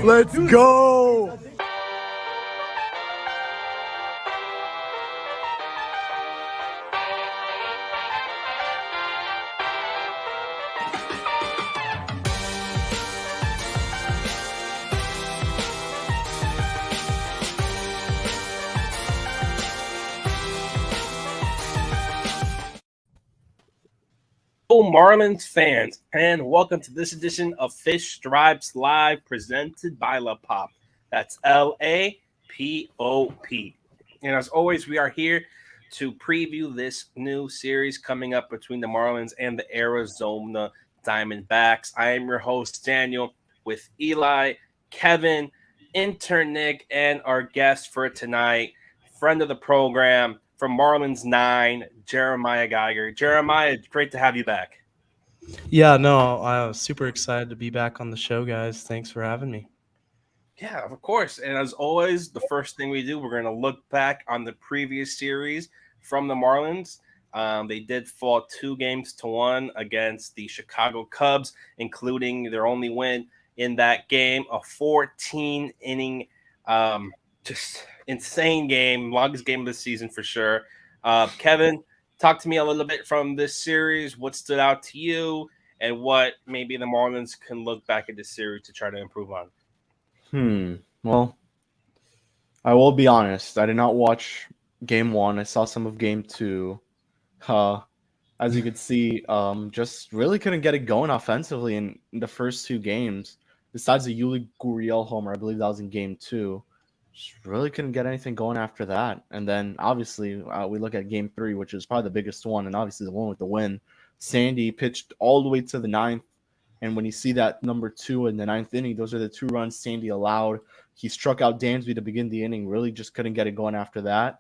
Let's go! Marlins fans, and welcome to this edition of Fish Stripes Live, presented by La Pop. That's LAPOP. And as always, we are here to preview this new series coming up between the Marlins and the Arizona Diamondbacks. I am your host, Daniel, with Eli, Kevin, intern Nick, and our guest for tonight, friend of the program from Marlins 9, Jeremiah Geiger. Jeremiah, great to have you back. Yeah, no, I'm super excited to be back on the show, guys. Thanks for having me. Yeah, of course. And as always, the first thing we do, we're going to look back on the previous series from the Marlins. They did fall 2-1 against the Chicago Cubs, including their only win in that game, a 14-inning, just insane game, longest game of the season for sure. Kevin, talk to me a little bit from this series. What stood out to you, and what maybe the Marlins can look back at this series to try to improve on? Well, I will be honest. I did not watch Game 1. I saw some of Game 2. As you could see, just really couldn't get it going offensively in the first two games. Besides the Yuli Gurriel homer, I believe that was in Game 2. Just really couldn't get anything going after that. And then, obviously, we look at Game 3, which is probably the biggest one, and obviously the one with the win. Sandy pitched all the way to the ninth. And when you see that number 2 in the ninth inning, those are the 2 runs Sandy allowed. He struck out Dansby to begin the inning, really just couldn't get it going after that.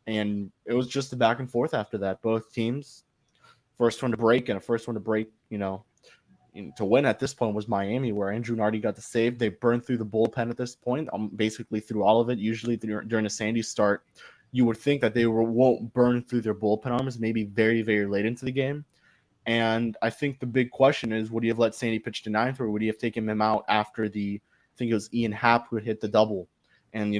And it was just a back and forth after that. Both teams, first one to break and a first one to break, to win at this point was Miami, where Andrew Nardi got the save. They burned through the bullpen at this point, basically through all of it. Usually during a Sandy start, you would think that they won't burn through their bullpen arms, maybe very, very late into the game. And I think the big question is, would you have let Sandy pitch to ninth, or would you have taken him out after I think it was Ian Happ who had hit the double? And,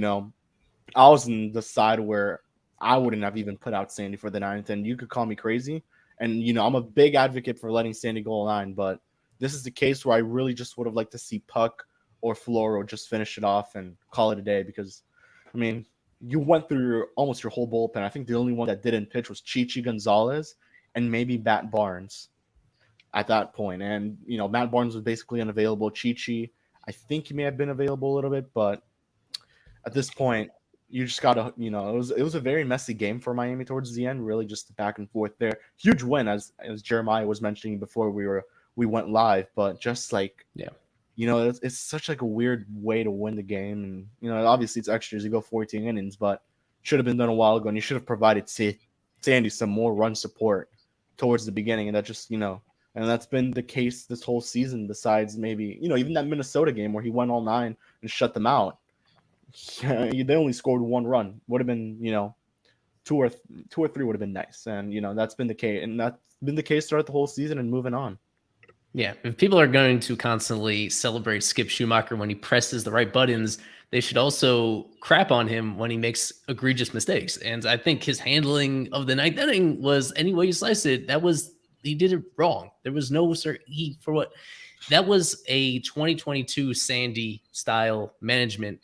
I was in the side where I wouldn't have even put out Sandy for the ninth, and you could call me crazy. And, I'm a big advocate for letting Sandy go line, but this is the case where I really just would have liked to see Puck or Floro just finish it off and call it a day, because, you went through almost your whole bullpen. I think the only one that didn't pitch was Chichi Gonzalez and maybe Matt Barnes at that point. And, Matt Barnes was basically unavailable. Chichi, I think he may have been available a little bit, but at this point, you just got to, it was a very messy game for Miami towards the end, really just back and forth there. Huge win, as Jeremiah was mentioning before we went live, but just it's such like a weird way to win the game. And, obviously it's extras, you go 14 innings, but should have been done a while ago, and you should have provided Sandy some more run support towards the beginning. And that just, and that's been the case this whole season, besides maybe, even that Minnesota game where he went all 9 and shut them out. They only scored 1 run. Would have been, 2 or 3 would have been nice. And, that's been the case. And that's been the case throughout the whole season and moving on. Yeah, if people are going to constantly celebrate Skip Schumacher when he presses the right buttons, they should also crap on him when he makes egregious mistakes. And I think his handling of the ninth inning was, any way you slice it, he did it wrong. There was no that was a 2022 Sandy style management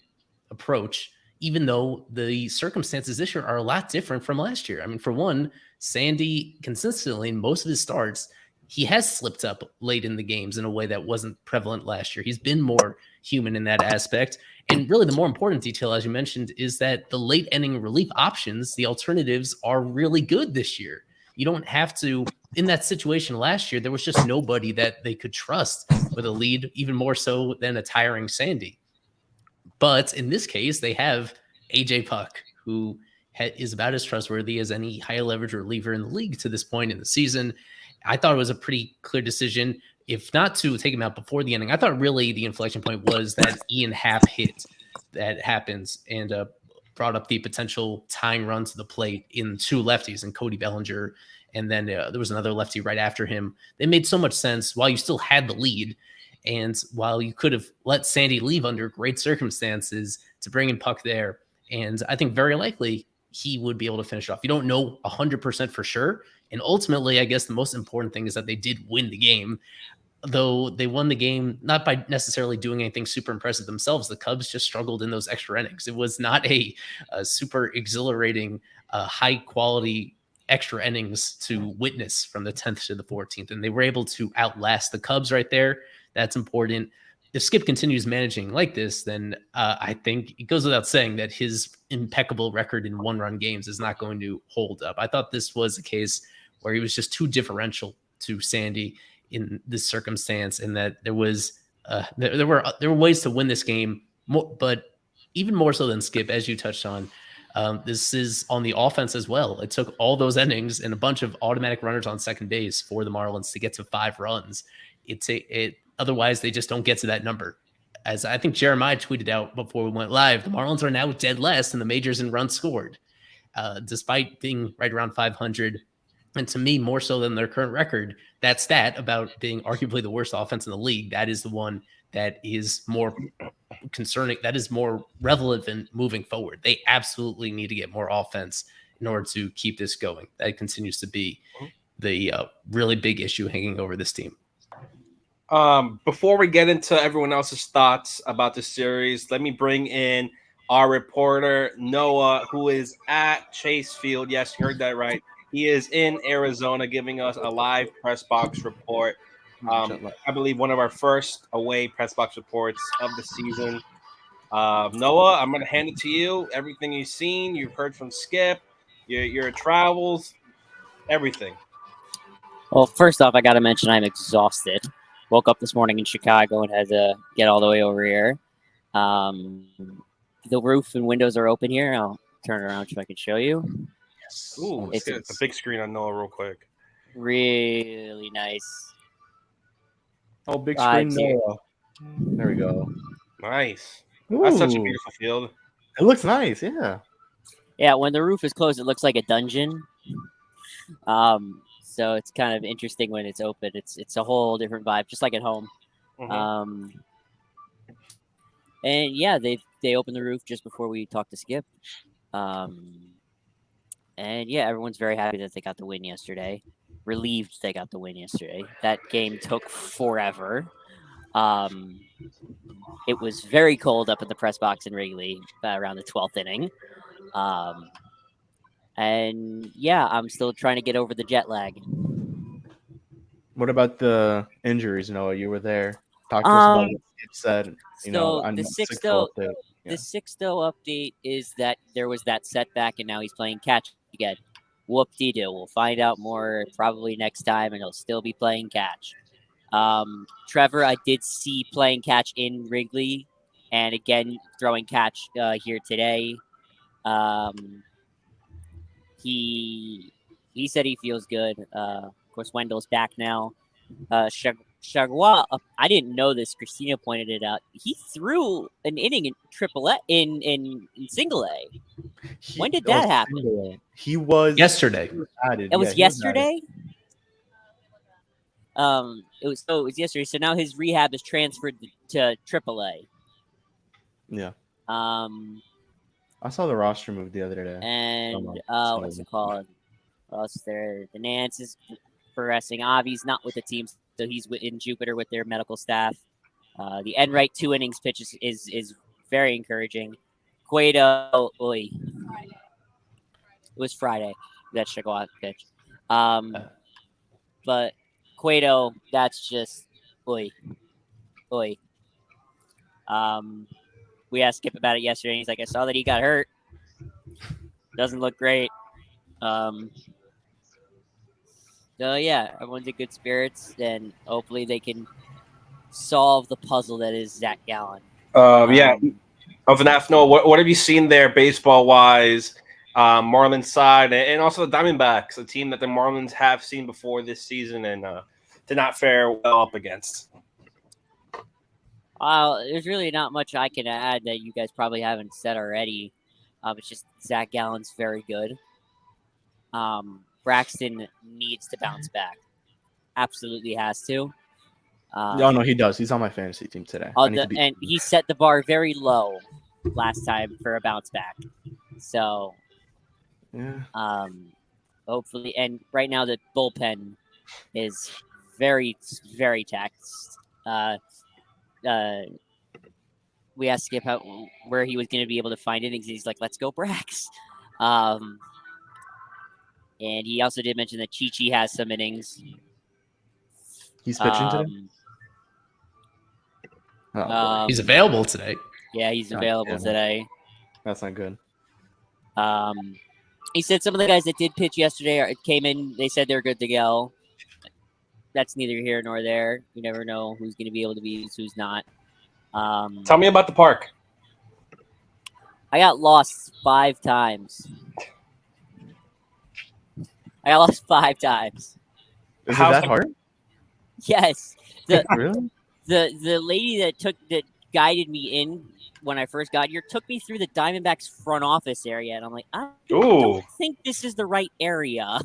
approach. even though the circumstances this year are a lot different from last year. I mean, for one, Sandy consistently in most of his starts, he has slipped up late in the games in a way that wasn't prevalent last year. He's been more human in that aspect. And really the more important detail, as you mentioned, is that the late inning relief options, the alternatives, are really good this year. You don't have to, in that situation last year, there was just nobody that they could trust with a lead, even more so than a tiring Sandy. But in this case, they have AJ Puck, who is about as trustworthy as any high leverage reliever in the league to this point in the season. I thought it was a pretty clear decision, if not to take him out before the inning. I thought really the inflection point was that Ian Happ hit that happens and brought up the potential tying run to the plate in two lefties, and Cody Bellinger. And then there was another lefty right after him. They made so much sense while you still had the lead. And while you could have let Sandy leave under great circumstances to bring in Puck there, and I think very likely he would be able to finish off. You don't know 100% for sure. And ultimately, I guess the most important thing is that they did win the game. Though they won the game not by necessarily doing anything super impressive themselves. The Cubs just struggled in those extra innings. It was not a super exhilarating, high-quality extra innings to witness from the 10th to the 14th. And they were able to outlast the Cubs right there. That's important. If Skip continues managing like this, then I think it goes without saying that his impeccable record in one-run games is not going to hold up. I thought this was a case where he was just too differential to Sandy in this circumstance, and that there was there were ways to win this game, but even more so than Skip, as you touched on. This is on the offense as well. It took all those innings and a bunch of automatic runners on second base for the Marlins to get to 5 runs. Otherwise, they just don't get to that number. As I think Jeremiah tweeted out before we went live, the Marlins are now dead last in the majors in runs scored, despite being right around 500. And to me, more so than their current record, that stat about being arguably the worst offense in the league, that is the one that is more concerning, that is more relevant moving forward. They absolutely need to get more offense in order to keep this going. That continues to be the really big issue hanging over this team. Before we get into everyone else's thoughts about the series, let me bring in our reporter, Noah, who is at Chase Field. Yes, you heard that right. He is in Arizona giving us a live press box report. I believe one of our first away press box reports of the season. Noah, I'm going to hand it to you. Everything you've seen, you've heard from Skip, your travels, everything. Well, first off, I got to mention I'm exhausted. Woke up this morning in Chicago and had to get all the way over here. The roof and windows are open here. I'll turn around so I can show you. Yes. Ooh, it's a big screen on Noah real quick. Really nice. Oh, big screen Noah. There we go. Nice. Ooh. That's such a beautiful field. It looks nice, yeah. Yeah, when the roof is closed, it looks like a dungeon. So it's kind of interesting when it's open. It's a whole different vibe, just like at home. Mm-hmm. And yeah, they opened the roof just before we talked to Skip. And yeah, everyone's very happy that they got the win yesterday. Relieved they got the win yesterday. That game took forever. It was very cold up in the press box in Wrigley around the 12th inning. And yeah, I'm still trying to get over the jet lag. What about the injuries, Noah? You were there. Talk to us about what Skip said. The 6-0 update is that there was that setback, and now he's playing catch again. Whoop-de-doo. We'll find out more probably next time, and he'll still be playing catch. Trevor, I did see playing catch in Wrigley, and again throwing catch here today. He said he feels good. Of course, Wendell's back now. Chargois, I didn't know this. Christina pointed it out. He threw an inning in AAA in Single A. When did that happen? He was yesterday. It was yesterday. It was yesterday. So now his rehab is transferred to AAA. Yeah. I saw the roster move the other day. And what's it called? What else is there? The Nance is progressing. Avi's not with the team, so he's in Jupiter with their medical staff. The Enright 2 innings pitch is very encouraging. Cueto, oy. It was Friday. That should go out pitch. But Cueto, that's just oy. We asked Skip about it yesterday. And he's like, I saw that he got hurt. Doesn't look great. So yeah, everyone's in good spirits, and hopefully they can solve the puzzle that is Zach Gallen. Yeah. Of an Noah, what have you seen there baseball wise? Marlins side and also the Diamondbacks, a team that the Marlins have seen before this season and did not fare well up against. There's really not much I can add that you guys probably haven't said already. It's just Zach Gallen's very good. Braxton needs to bounce back. Absolutely has to. No, he does. He's on my fantasy team today. And he set the bar very low last time for a bounce back. So, yeah. Hopefully, and right now the bullpen is very, very taxed. We asked Skip where he was going to be able to find innings. He's like, "Let's go, Brax." And he also did mention that Chi has some innings. He's pitching today. He's available today. Yeah, he's available today. That's not good. He said some of the guys that did pitch yesterday came in. They said they're good to go. That's neither here nor there. You never know who's going to be able to be used, who's not. Tell me about the park. I got lost 5 times. Is it that hard? Yes. Really? The lady that guided me in when I first got here took me through the Diamondbacks front office area, and I'm like, I don't think this is the right area.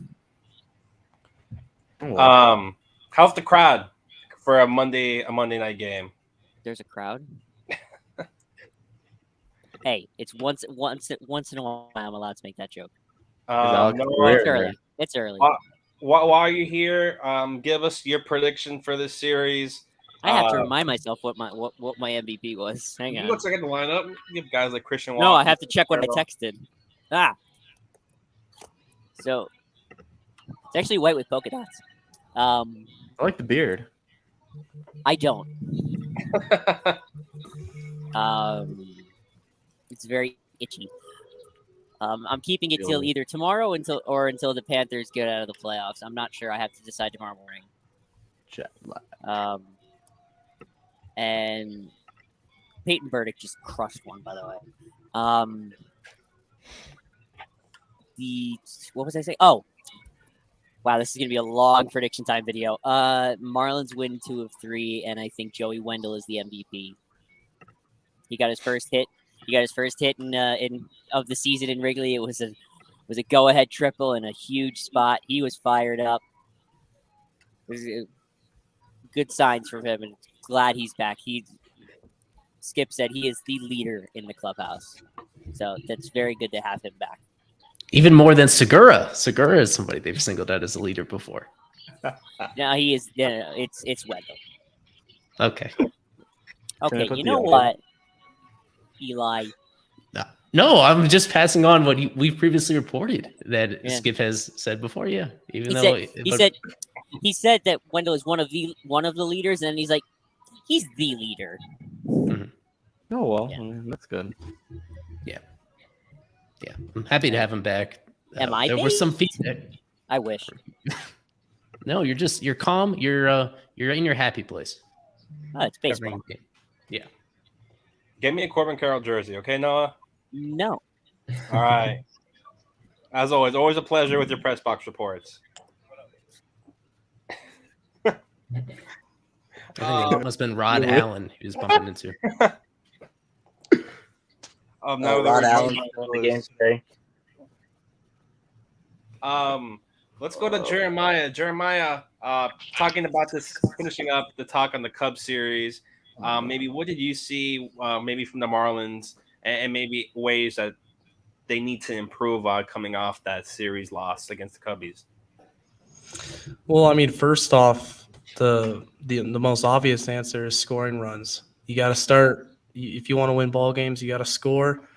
How's the crowd for a Monday night game? There's a crowd. Hey, it's once in a while I'm allowed to make that joke. It's early. While you're here, give us your prediction for this series. I have to remind myself what my MVP was. Hang on. Looks like in the lineup. You have guys like Christian Walker. No, I have to check what I texted. So it's actually white with polka dots. I like the beard. I don't. It's very itchy. I'm keeping it till either tomorrow until the Panthers get out of the playoffs. I'm not sure. I have to decide tomorrow morning. And Peyton Burdick just crushed one, by the way. What was I saying? Oh, wow, this is gonna be a long prediction time video. Marlins win 2 of 3, and I think Joey Wendell is the MVP. He got his first hit. in of the season in Wrigley. It was a go-ahead triple in a huge spot. He was fired up. It was good signs from him, and glad he's back. Skip said he is the leader in the clubhouse, so that's very good to have him back. Even more than Segura. Segura is somebody they've singled out as a leader before. No, he is. No, it's Wendell. Okay. Okay, you know what, Eli? No, I'm just passing on what we've previously reported that Skip has said before. Yeah, he said that Wendell is one of the leaders, and he's like, he's the leader. Mm-hmm. Oh well, yeah. I mean, that's good. Yeah, I'm happy to have him back. There was some feedback. I wish. No, you're calm. You're in your happy place. Oh, it's baseball. Yeah. Get me a Corbin Carroll jersey, okay, Noah? No. All right. As always a pleasure with your press box reports. I think it must have been Rod Allen he was bumping into. Rod Allen the game today. Let's go to Jeremiah. Jeremiah, talking about this, finishing up the talk on the Cubs series. Maybe what did you see, maybe from the Marlins, and maybe ways that they need to improve coming off that series loss against the Cubbies? Well, I mean, first off, the most obvious answer is scoring runs. You got to start. If you want to win ball games, you got to score.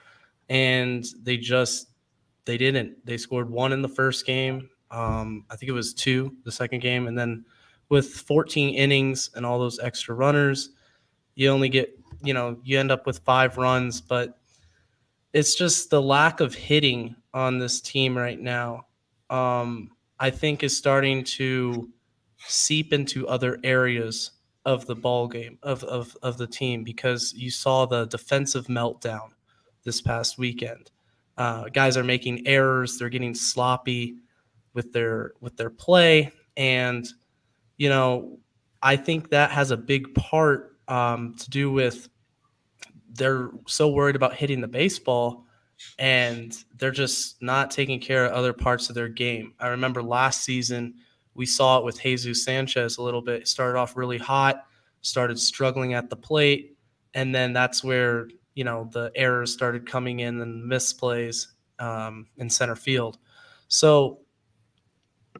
and they didn't. They scored 1 in the first game. I think it was 2 the second game, and then with 14 innings and all those extra runners, you only get, you end up with 5 runs. But it's just the lack of hitting on this team right now. I think is starting to seep into other areas of the ball game of the team, because you saw the defensive meltdown this past weekend. Guys are making errors. They're getting sloppy with their play, and I think that has a big part to do with they're so worried about hitting the baseball, and they're just not taking care of other parts of their game. I remember last season we saw it with Jesus Sanchez a little bit. It started off really hot, started struggling at the plate, and then that's where the errors started coming in and misplays in center field. So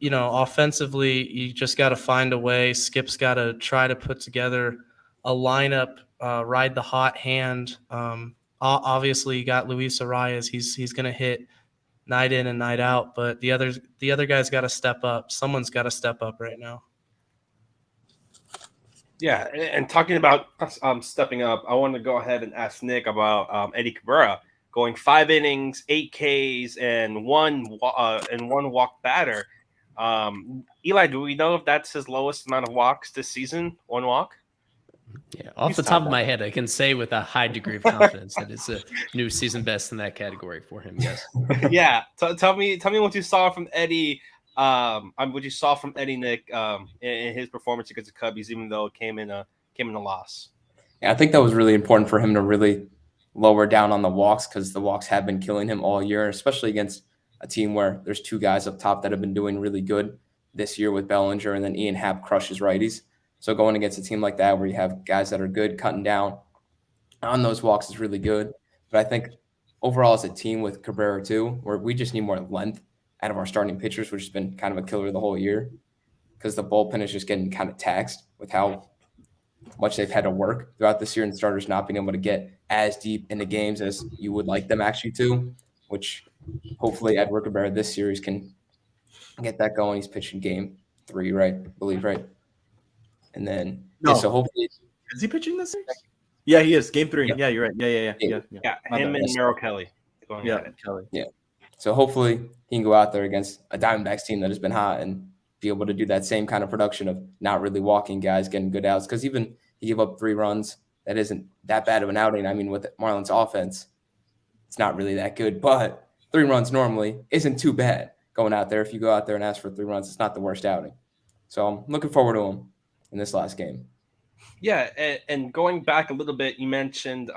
offensively, you just got to find a way. Skip's got to try to put together a lineup, ride the hot hand. Obviously, you got Luis Arias. He's going to hit night in and night out, but the other guys got to step up. Someone's got to step up right now. Yeah, and talking about stepping up, I want to go ahead and ask Nick about Eddie Cabrera going 5 innings, 8 Ks, and one walk batter. Eli, do we know if that's his lowest amount of walks this season? 1 walk? Yeah, off the top of my head, I can say with a high degree of confidence that it's a new season best in that category for him. Yes. Yeah. Tell me what you saw from Eddie. What you saw from Eddie, Nick, in his performance against the Cubbies, even though it came in a loss. Yeah, I think that was really important for him to really lower down on the walks, because the walks have been killing him all year, especially against a team where there's 2 guys up top that have been doing really good this year with Bellinger, and then Ian Happ crushes righties. So going against a team like that where you have guys that are good cutting down on those walks is really good. But I think overall as a team with Cabrera too, where we just need more length out of our starting pitchers, which has been kind of a killer the whole year, because the bullpen is just getting kind of taxed with how much they've had to work throughout this year, and starters not being able to get as deep into games as you would like them actually to, which hopefully Edward Cabrera this series can get that going. He's pitching game 3, right? I believe, right? And then so hopefully is he pitching this series? Yeah, he is. Game 3. Yeah, you're right. Yeah. Him and Merrill Kelly. Kelly. Yeah. So hopefully he can go out there against a Diamondbacks team that has been hot and be able to do that same kind of production of not really walking guys, getting good outs. Because even he gave up 3 runs, that isn't that bad of an outing. I mean, with Marlins offense, it's not really that good. But 3 runs normally isn't too bad going out there. If you go out there and ask for 3 runs, it's not the worst outing. So I'm looking forward to him in this last game. Yeah, and going back a little bit, you mentioned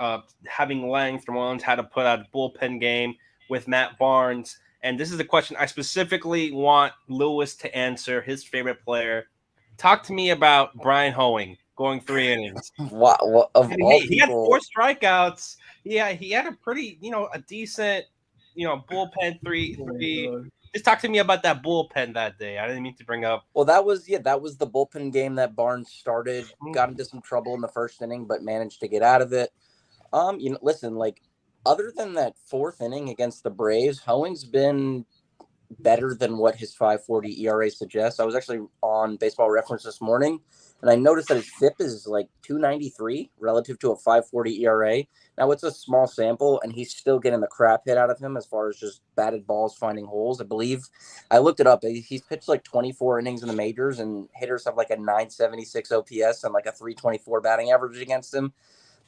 having length. The Marlins had to put out a bullpen game with Matt Barnes. And this is a question I specifically want Lewis to answer, his favorite player. Talk to me about Brian Hoeing going 3 innings. Wow, He had 4 strikeouts. Yeah, he had a pretty, a decent, bullpen 3. Just talk to me about that bullpen that day. I didn't mean to bring up. Well, that was the bullpen game that Barnes started. Got into some trouble in the first inning, but managed to get out of it. Listen, like, other than that 4th inning against the Braves, Hoeing's been better than what his 5.40 ERA suggests. I was actually on Baseball Reference this morning, and I noticed that his FIP is like 2.93 relative to a 5.40 ERA. Now, it's a small sample, and he's still getting the crap hit out of him as far as just batted balls finding holes. I believe I looked it up. He's pitched like 24 innings in the majors, and hitters have like a 976 OPS and like a 324 batting average against him.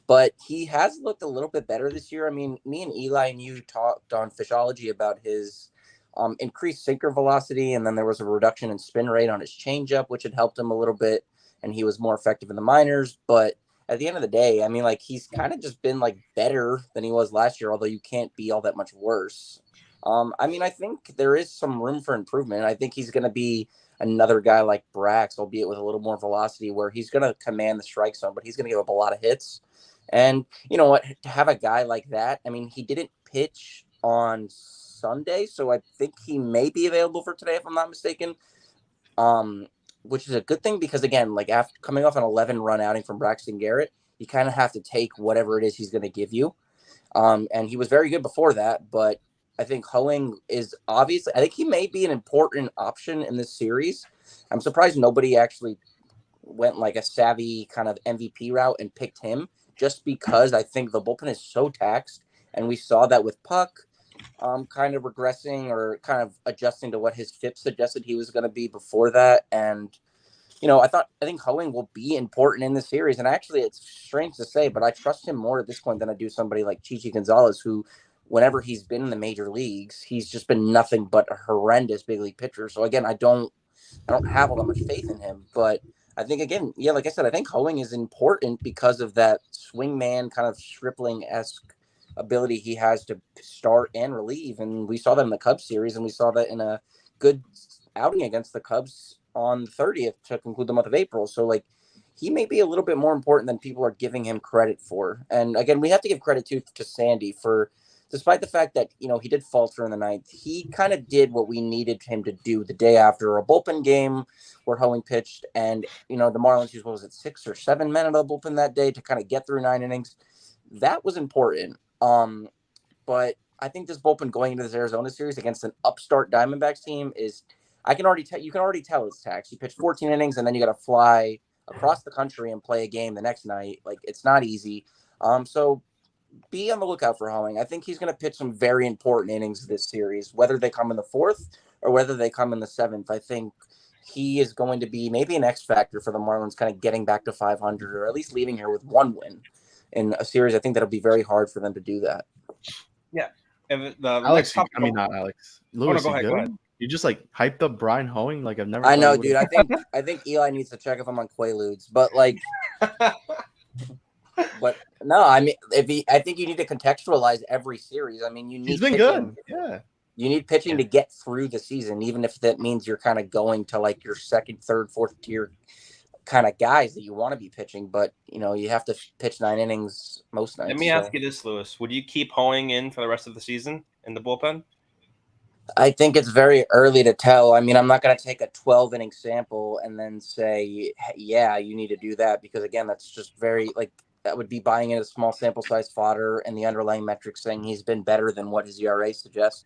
But he has looked a little bit better this year. I mean, me and Eli and you talked on Fishology about his increased sinker velocity, and then there was a reduction in spin rate on his changeup, which had helped him a little bit, and he was more effective in the minors. But at the end of the day, I mean, like, he's kind of just been like better than he was last year, although you can't be all that much worse. I mean, I think there is some room for improvement. I think he's going to be another guy like Brax, albeit with a little more velocity, where he's going to command the strike zone, but he's going to give up a lot of hits. And you know what, to have a guy like that, I mean, he didn't pitch on Sunday, so I think he may be available for today, if I'm not mistaken, which is a good thing, because again, like, after coming off an 11-run outing from Braxton Garrett, you kind of have to take whatever it is he's going to give you. And he was very good before that, but I think Hoeing is obviously, I think he may be an important option in this series. I'm surprised nobody actually went like a savvy kind of MVP route and picked him, just because I think the bullpen is so taxed. And we saw that with Puck kind of regressing or kind of adjusting to what his FIP suggested he was going to be before that. And, I think Hoeing will be important in this series. And actually, it's strange to say, but I trust him more at this point than I do somebody like Chichi Gonzalez, who, whenever he's been in the major leagues, he's just been nothing but a horrendous big league pitcher. So again, I don't have all that much faith in him, but I think again, yeah, like I said, I think Hoeing is important because of that swingman kind of Stripling-esque ability he has to start and relieve. And we saw that in the Cubs series, and we saw that in a good outing against the Cubs on the 30th to conclude the month of April. So like, he may be a little bit more important than people are giving him credit for. And again, we have to give credit to Sandy for, despite the fact that, he did falter in the ninth, he kind of did what we needed him to do the day after a bullpen game where Hoeing pitched. And, the Marlins used, 6 or 7 men out of the bullpen that day to kind of get through 9 innings. That was important. But I think this bullpen going into this Arizona series against an upstart Diamondbacks team is, you can already tell it's taxed. You pitch 14 innings and then you got to fly across the country and play a game the next night. Like, it's not easy. So be on the lookout for Hoeing. I think he's going to pitch some very important innings this series, whether they come in the 4th or whether they come in the 7th. I think he is going to be maybe an X factor for the Marlins, kind of getting back to 500 or at least leaving here with 1 win in a series. I think that'll be very hard for them to do that. Yeah. And the Alex, next topic, not Alex. Lewis, go ahead. You just like hyped up Brian Hoeing like I've never. I know, dude. I think Eli needs to check if I'm on Quaaludes, but like, but no, I mean, I think you need to contextualize every series. I mean, he's been good. Yeah, you need pitching to get through the season, even if that means you're kind of going to like your 2nd, 3rd, 4th tier kind of guys that you want to be pitching. But you have to pitch 9 innings most nights. Let me ask you this, Lewis: would you keep Hoeing in for the rest of the season in the bullpen? I think it's very early to tell. I mean, I'm not going to take a 12-inning sample and then say, yeah, you need to do that, because again, that's just very like, that would be buying in a small sample size fodder and the underlying metrics saying he's been better than what his ERA suggests.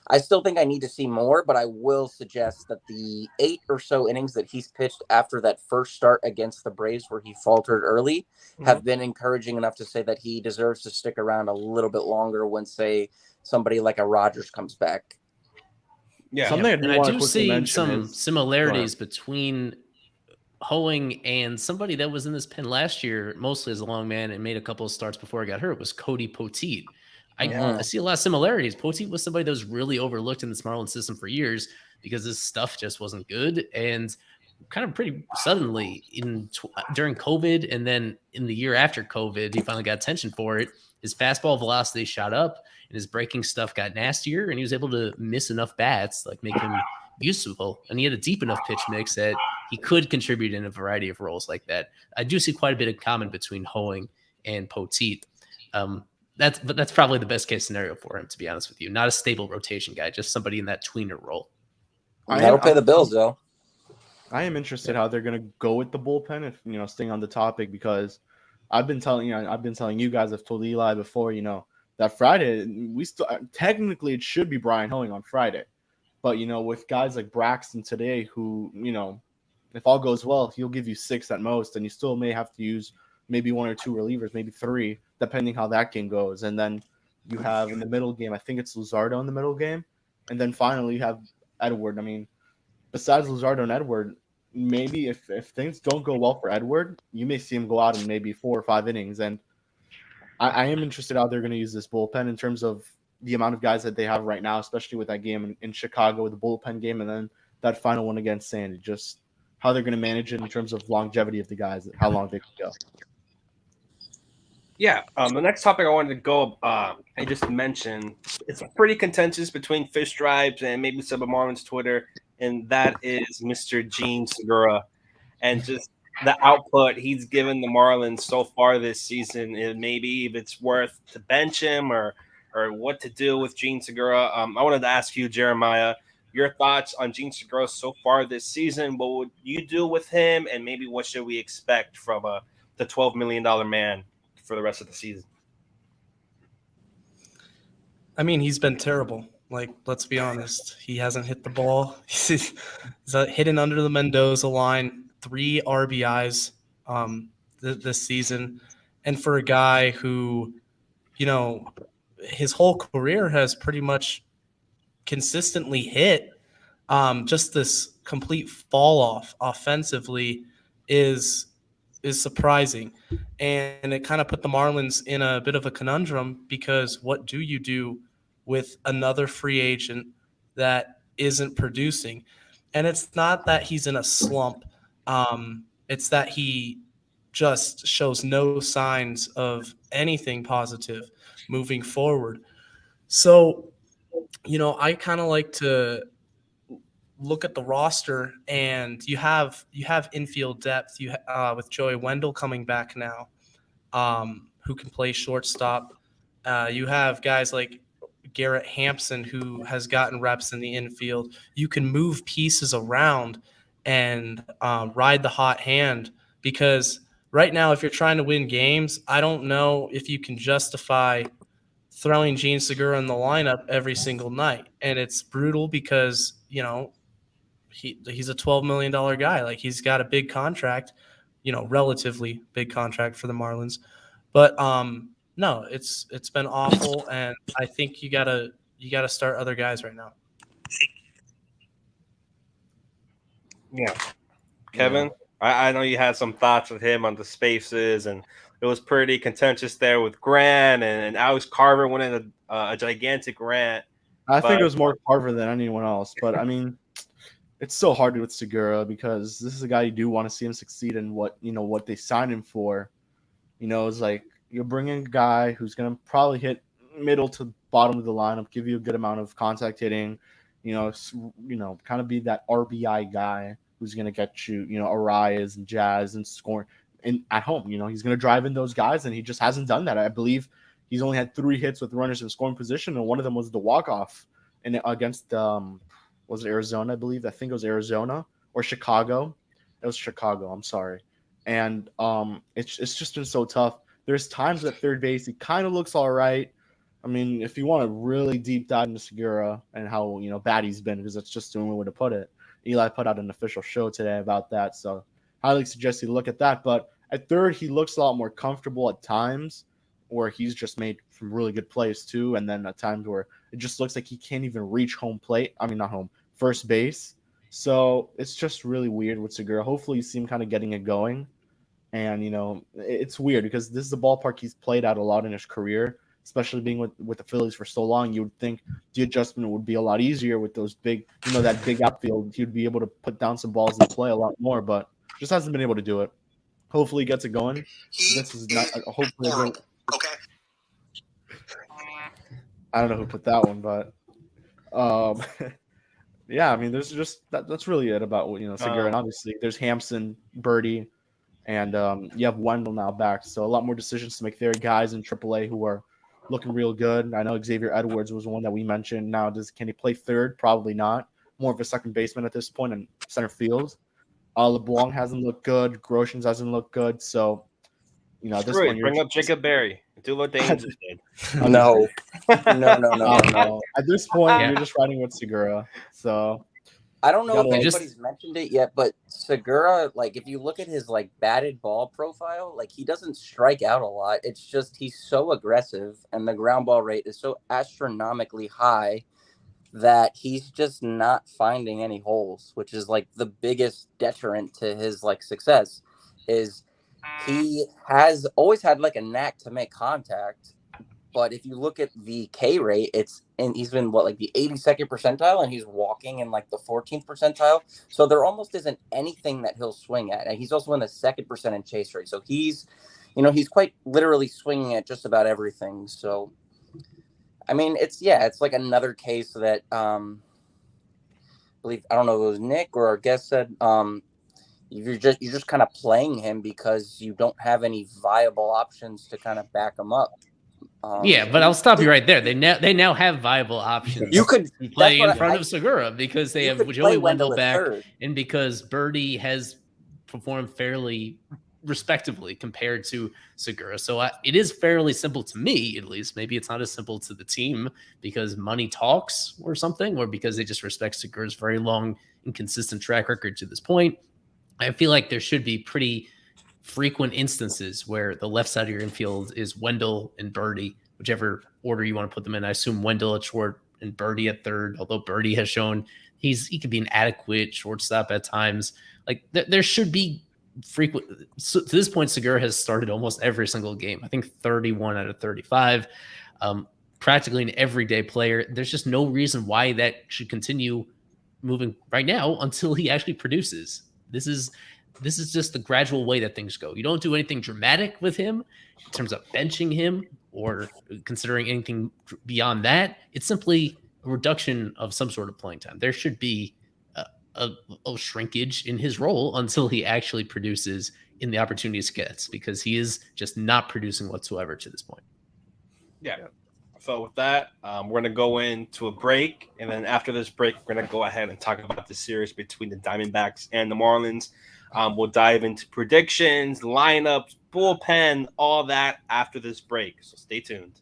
I still think I need to see more, but I will suggest that the 8 or so innings that he's pitched after that first start against the Braves where he faltered early have been encouraging enough to say that he deserves to stick around a little bit longer when, say, somebody like a Rogers comes back. Yeah, and I do see some similarities between Hoeing and somebody that was in this pen last year, mostly as a long man and made a couple of starts before he got hurt, was Cody Poteet. I see a lot of similarities. Poteet was somebody that was really overlooked in this Marlins system for years because his stuff just wasn't good. And kind of pretty suddenly during COVID and then in the year after COVID, he finally got attention for it. His fastball velocity shot up and his breaking stuff got nastier, and he was able to miss enough bats, like make him useful. And he had a deep enough pitch mix that he could contribute in a variety of roles like that. I do see quite a bit of common between Hoeing and Poteet. That's probably the best case scenario for him, to be honest with you. Not a stable rotation guy, just somebody in that tweener role. That'll pay the bills, though. I am interested how they're going to go with the bullpen, if staying on the topic, because I've been telling you guys, I've told Eli before, that Friday we still technically it should be Brian Hoeing on Friday, but with guys like Braxton today, who if all goes well, he'll give you 6 at most, and you still may have to use maybe 1 or 2 relievers, maybe 3, depending how that game goes. And then you have in the middle game, I think it's Luzardo in the middle game, and then finally you have Edward. I mean, besides Luzardo and Edward, maybe if things don't go well for Edward, you may see him go out in maybe 4 or 5 innings. And I am interested how they're going to use this bullpen in terms of the amount of guys that they have right now, especially with that game in Chicago, with the bullpen game, and then that final one against Sandy. Just how they're going to manage it in terms of longevity of the guys, how long they can go. Yeah, the next topic I wanted to go, I just mentioned, it's pretty contentious between Fish Stripes and maybe some of Marlins Twitter, and that is Mr. Gene Segura. And just the output he's given the Marlins so far this season, and maybe if it's worth to bench him or what to do with Gene Segura. I wanted to ask you, Jeremiah, your thoughts on Gene Segura so far this season. What would you do with him, and maybe what should we expect from the $12 million man for the rest of the season? I mean, he's been terrible. Like, let's be honest. He hasn't hit the ball. He's hidden under the Mendoza line, 3 RBIs this season. And for a guy who, his whole career has pretty much consistently hit, just this complete fall off offensively is surprising. And it kind of put the Marlins in a bit of a conundrum, because what do you do with another free agent that isn't producing? And it's not that he's in a slump. It's that he just shows no signs of anything positive moving forward. So, I kind of like to look at the roster, and you have infield depth. You with Joey Wendell coming back now, who can play shortstop. You have guys like Garrett Hampson, who has gotten reps in the infield. You can move pieces around and ride the hot hand, because right now, if you're trying to win games, I don't know if you can justify throwing Gene Segura in the lineup every single night. And it's brutal because, he's a $12 million guy. Like, he's got a big contract, relatively big contract for the Marlins. But no, it's been awful, and I think you gotta start other guys right now. Yeah, Kevin, yeah. I know you had some thoughts with him on the spaces, and it was pretty contentious there with Grant, and Alex Carver went in a gigantic rant. I think it was more Carver than anyone else, but I mean, it's so hard with Segura, because this is a guy you do want to see him succeed in what they signed him for. It's like you're bringing a guy who's going to probably hit middle to bottom of the lineup, give you a good amount of contact hitting, kind of be that RBI guy who's going to get you, Arias and Jazz and scoring. And at home, he's going to drive in those guys, and he just hasn't done that. I believe he's only had 3 hits with runners in scoring position, and one of them was the walk-off against was it Arizona, I believe? I think it was Arizona or Chicago. It was Chicago, I'm sorry. And it's just been so tough. There's times at third base he kind of looks all right. I mean, if you want to really deep dive into Segura and how bad he's been, because that's just the only way to put it. Eli put out an official show today about that, so highly suggest you look at that. But at third, he looks a lot more comfortable at times, where he's just made some really good plays too, and then at times where it just looks like he can't even reach first base. So it's just really weird with Segura. Hopefully you see him kind of getting it going. And, it's weird because this is the ballpark he's played at a lot in his career, especially being with the Phillies for so long. You would think the adjustment would be a lot easier with those big, that big outfield. He'd be able to put down some balls and play a lot more, but just hasn't been able to do it. Hopefully he gets it going. This is not hopefully okay. I don't know who put that one, but yeah, I mean, there's just that's really it about Segura. And obviously there's Hampson, Birdie, and you have Wendell now back, so a lot more decisions to make there. Guys in AAA who are looking real good. I know Xavier Edwards was one that we mentioned. Now, can he play third? Probably not. More of a second baseman at this point in center field. LeBlanc hasn't looked good. Groshans hasn't looked good. So, at this point, bring up Jacob Berry. Do what they did. No. At this point, you're just riding with Segura. So I don't know if anybody's mentioned it yet, but Segura, like, if you look at his batted ball profile, he doesn't strike out a lot. It's just he's so aggressive, and the ground ball rate is so astronomically high that he's just not finding any holes, which is the biggest deterrent to his success. Is he has always had a knack to make contact, but if you look at the K rate, he's been the 82nd percentile, and he's walking in the 14th percentile. So there almost isn't anything that he'll swing at, and he's also in the 2nd% in chase rate. So he's quite literally swinging at just about everything. So I mean, it's another case that I don't know if it was Nick or our guest said you're just kind of playing him because you don't have any viable options to kind of back him up. Yeah, but I'll stop you right there. They now have viable options. You could play in front of Segura because they have Joey Wendell back, and because Birdie has performed fairly respectively compared to Segura. So it is fairly simple to me, at least. Maybe it's not as simple to the team because money talks or something, or because they just respect Segura's very long and consistent track record to this point. I feel like there should be pretty frequent instances where the left side of your infield is Wendell and Birdie, whichever order you want to put them in. I assume Wendell at short and Birdie at third, although Birdie has shown he could be an adequate shortstop at times. Like there should be frequent. So to this point, Segura has started almost every single game. I think 31 out of 35. Practically an everyday player. There's just no reason why that should continue moving right now until he actually produces. This is just the gradual way that things go. You don't do anything dramatic with him in terms of benching him or considering anything beyond that. It's simply a reduction of some sort of playing time. There should be a shrinkage in his role until he actually produces in the opportunities he gets, because he is just not producing whatsoever to this point. Yeah. So with that, we're going to go into a break. And then after this break, we're going to go ahead and talk about the series between the Diamondbacks and the Marlins. We'll dive into predictions, lineups, bullpen, all that after this break. So stay tuned.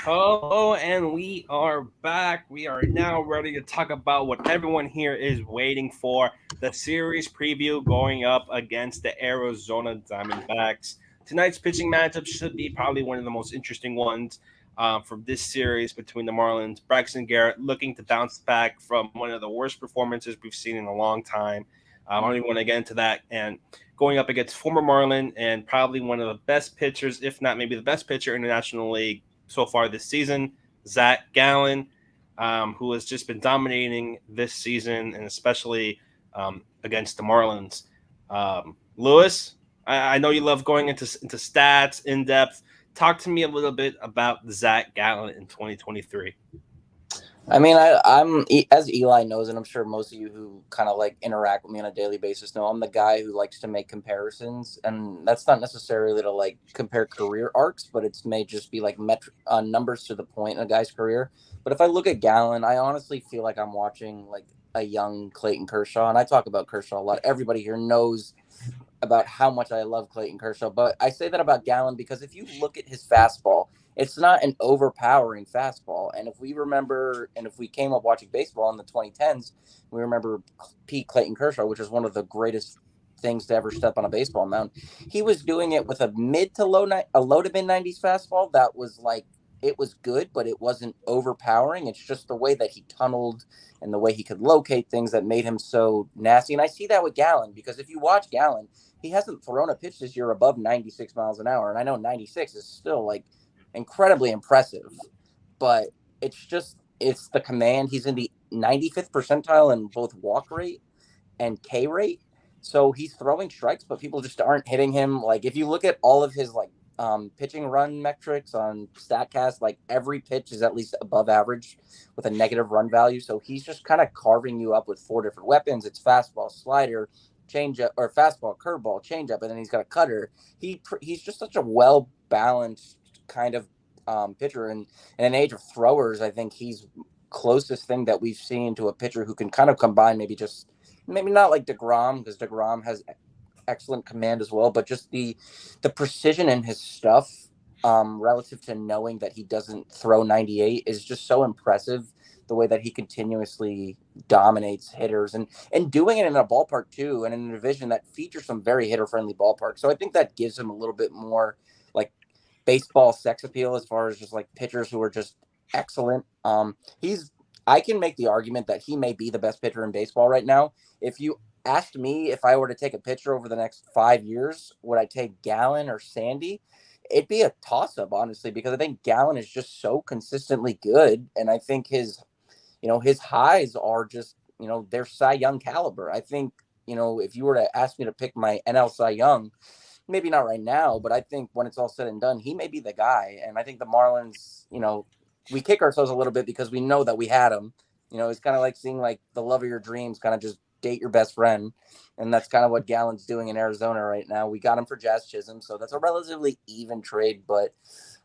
Hello, and we are back. We are now ready to talk about what everyone here is waiting for, the series preview going up against the Arizona Diamondbacks. Tonight's pitching matchup should be probably one of the most interesting ones from this series between the Marlins. Braxton Garrett looking to bounce back from one of the worst performances we've seen in a long time. I don't even want to get into that. And going up against former Marlin and probably one of the best pitchers, if not maybe the best pitcher in the National League so far this season, Zach Gallen, who has just been dominating this season, and especially against the Marlins. Lewis, I know you love going into stats in depth. Talk to me a little bit about Zach Gallen in 2023. I mean, I'm as Eli knows, and I'm sure most of you who kind of like interact with me on a daily basis know, I'm the guy who likes to make comparisons, and that's not necessarily to like compare career arcs, but it's may just be like numbers to the point in a guy's career. But if I look at Gallen, I honestly feel like I'm watching like a young Clayton Kershaw, and I talk about Kershaw a lot. Everybody here knows about how much I love Clayton Kershaw, but I say that about Gallen because if you look at his fastball, it's not an overpowering fastball. And if we remember, and if we came up watching baseball in the 2010s, we remember Pete Clayton Kershaw, which is one of the greatest things to ever step on a baseball mound. He was doing it with a low to mid 90s fastball that was like, it was good, but it wasn't overpowering. It's just the way that he tunneled and the way he could locate things that made him so nasty. And I see that with Gallen, because if you watch Gallen, he hasn't thrown a pitch this year above 96 miles an hour. And I know 96 is still like incredibly impressive, but it's the command. He's in the 95th percentile in both walk rate and K rate. So he's throwing strikes, but people just aren't hitting him. Like if you look at all of his like pitching run metrics on StatCast, like every pitch is at least above average with a negative run value. So he's just kind of carving you up with 4 different weapons. It's fastball, slider, changeup, or fastball, curveball, changeup, and then he's got a cutter. He's just such a well balanced kind of pitcher, and in an age of throwers, I think he's closest thing that we've seen to a pitcher who can kind of combine maybe not like DeGrom, because DeGrom has excellent command as well, but just the precision in his stuff relative to knowing that he doesn't throw 98 is just so impressive. The way that he continuously dominates hitters and doing it in a ballpark too, and in a division that features some very hitter friendly ballparks. So I think that gives him a little bit more like baseball sex appeal as far as just like pitchers who are just excellent. I can make the argument that he may be the best pitcher in baseball right now. If you asked me if I were to take a pitcher over the next 5 years, would I take Gallen or Sandy? It'd be a toss up, honestly, because I think Gallen is just so consistently good. And I think his highs are just they're Cy Young caliber. I think, if you were to ask me to pick my NL Cy Young, maybe not right now, but I think when it's all said and done, he may be the guy. And I think the Marlins, we kick ourselves a little bit because we know that we had him. It's kind of like seeing like the love of your dreams kind of just date your best friend. And that's kind of what Gallen's doing in Arizona right now. We got him for Jazz Chisholm, so that's a relatively even trade. But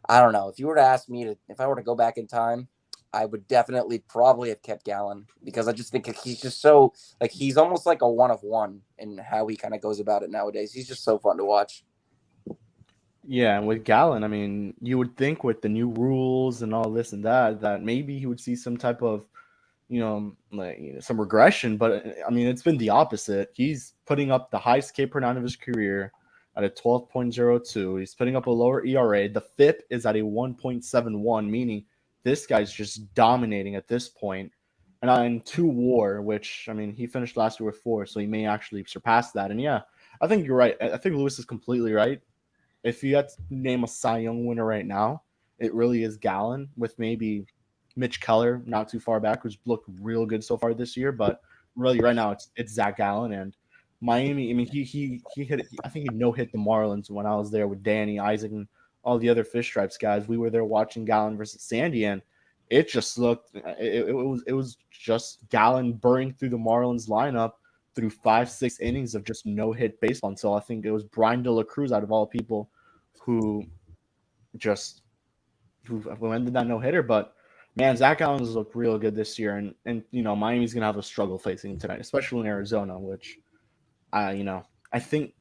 I don't know. If you were to ask me if I were to go back in time, I would definitely probably have kept Gallen because I just think he's just so like he's almost like a one of one in how he kind of goes about it nowadays. He's just so fun to watch. Yeah, and with Gallen, I mean, you would think with the new rules and all this and that maybe he would see some type of, some regression. But I mean, it's been the opposite. He's putting up the highest K per nine of his career at a 12.02. He's putting up a lower ERA. The FIP is at a 1.71, meaning this guy's just dominating at this point. And in 2 WAR, which, I mean, he finished last year with 4, so he may actually surpass that. And yeah, I think you're right. I think Lewis is completely right. If you had to name a Cy Young winner right now, it really is Gallen, with maybe Mitch Keller not too far back, who's looked real good so far this year. But really, right now, it's Zach Gallen. And Miami, I mean, he hit. I think he no-hit the Marlins when I was there with Danny, Isaac, and all the other Fish Stripes guys. We were there watching Gallen versus Sandy, and it just looked. It was just Gallen burning through the Marlins lineup through 5-6 innings of just no-hit baseball. Until I think it was Brian De La Cruz, out of all people, who ended that no-hitter. But man, Zach Allen's looked real good this year, and Miami's gonna have a struggle facing tonight, especially in Arizona, which I think,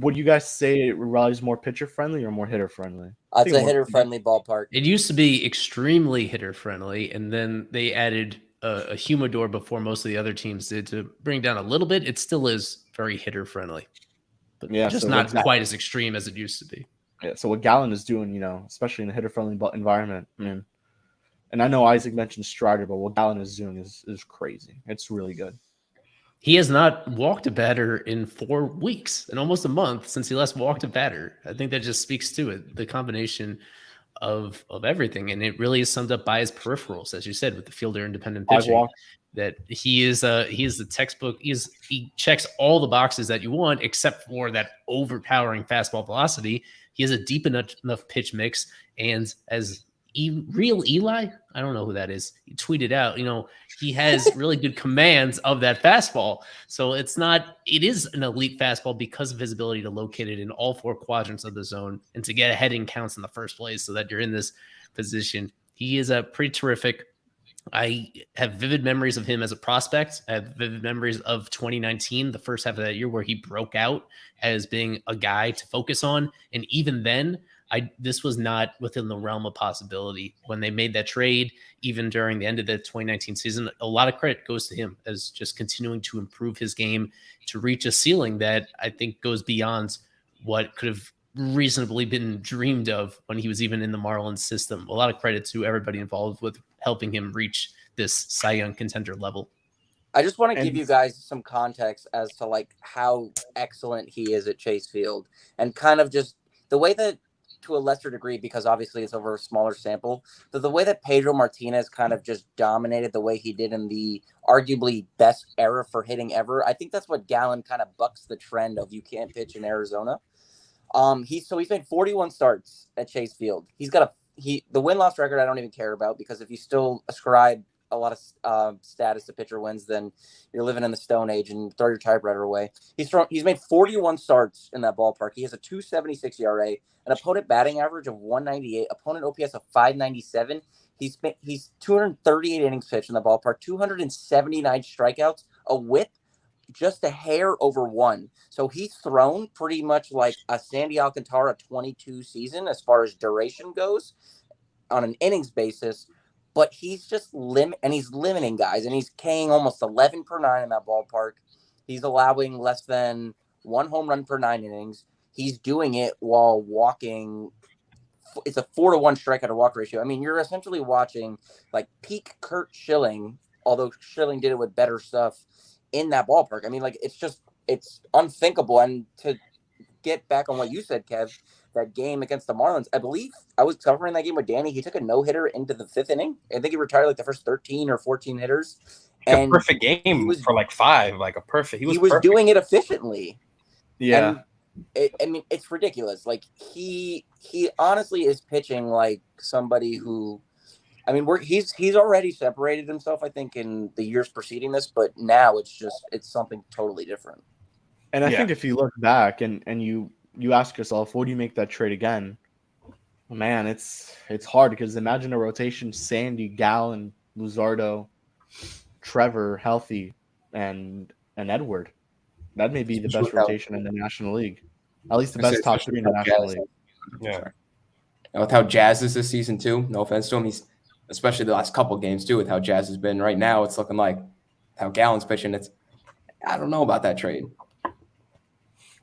would you guys say Raleigh's more pitcher friendly or more hitter friendly? It's a hitter friendly ballpark. It used to be extremely hitter friendly, and then they added a humidor before most of the other teams did to bring down a little bit. It still is very hitter friendly, but just so not quite as extreme as it used to be. Yeah, so what Gallen is doing, especially in a hitter-friendly environment, I mean, and I know Isaac mentioned Strider, but what Gallen is doing is crazy. It's really good. He has not walked a batter in 4 weeks, in almost a month since he last walked a batter. I think that just speaks to it, the combination of everything, and it really is summed up by his peripherals, as you said, with the fielder independent pitching. That he is the textbook. He checks all the boxes that you want, except for that overpowering fastball velocity. He has a deep enough pitch mix, and as real Eli, I don't know who that is. He tweeted out, he has really good commands of that fastball. So it is an elite fastball because of his ability to locate it in all 4 quadrants of the zone and to get ahead in counts in the first place so that you're in this position. He is a pretty terrific. I have vivid memories of him as a prospect. I have vivid memories of 2019, the first half of that year, where he broke out as being a guy to focus on. And even then, this was not within the realm of possibility. When they made that trade, even during the end of the 2019 season, a lot of credit goes to him as just continuing to improve his game to reach a ceiling that I think goes beyond what could have reasonably been dreamed of when he was even in the Marlins system. A lot of credit to everybody involved with helping him reach this Cy Young contender level. I just want to give you guys some context as to like how excellent he is at Chase Field, and kind of just the way that, to a lesser degree, because obviously it's over a smaller sample, but the way that Pedro Martinez kind of just dominated the way he did in the arguably best era for hitting ever. I think that's what Gallen kind of bucks the trend of you can't pitch in Arizona. He's made 41 starts at Chase Field. He's got the win-loss record I don't even care about, because if you still ascribe a lot of status to pitcher wins, then you're living in the Stone Age and throw your typewriter away. He's made 41 starts in that ballpark. He has a 2.76 ERA, an opponent batting average of 198, opponent OPS of 597. He's 238 innings pitched in the ballpark, 279 strikeouts, a WHIP just a hair over 1. So he's thrown pretty much like a Sandy Alcantara 22 season as far as duration goes on an innings basis. But he's just he's limiting guys, and he's K'ing almost 11 per 9 in that ballpark. He's allowing less than 1 home run per 9 innings. He's doing it while walking. It's a 4-to-1 strikeout to walk ratio. I mean, you're essentially watching like peak Kurt Schilling, although Schilling did it with better stuff in that ballpark. I mean, like, it's unthinkable. And to get back on what you said, Kev, that game against the Marlins, I believe I was covering that game with Danny. He took a no-hitter into the 5th inning. I think he retired like the first 13 or 14 hitters. Like And a perfect game for like 5, like a perfect. He was doing it efficiently. Yeah. And I mean, it's ridiculous. Like he honestly is pitching like somebody who, I mean, he's already separated himself, I think, in the years preceding this, but now it's something totally different. And I think if you look back and you ask yourself, would you make that trade again? Man, it's hard because imagine a rotation: Sandy, Gallen, Luzardo, Trevor, healthy, and Edward. That may be the best rotation in the National League. At least the best top 3 in the National League. Yeah. And with how Jazz is this season too, no offense to him, he's especially the last couple of games too, with how Jazz has been right now. It's looking like how Gallen's pitching. I don't know about that trade.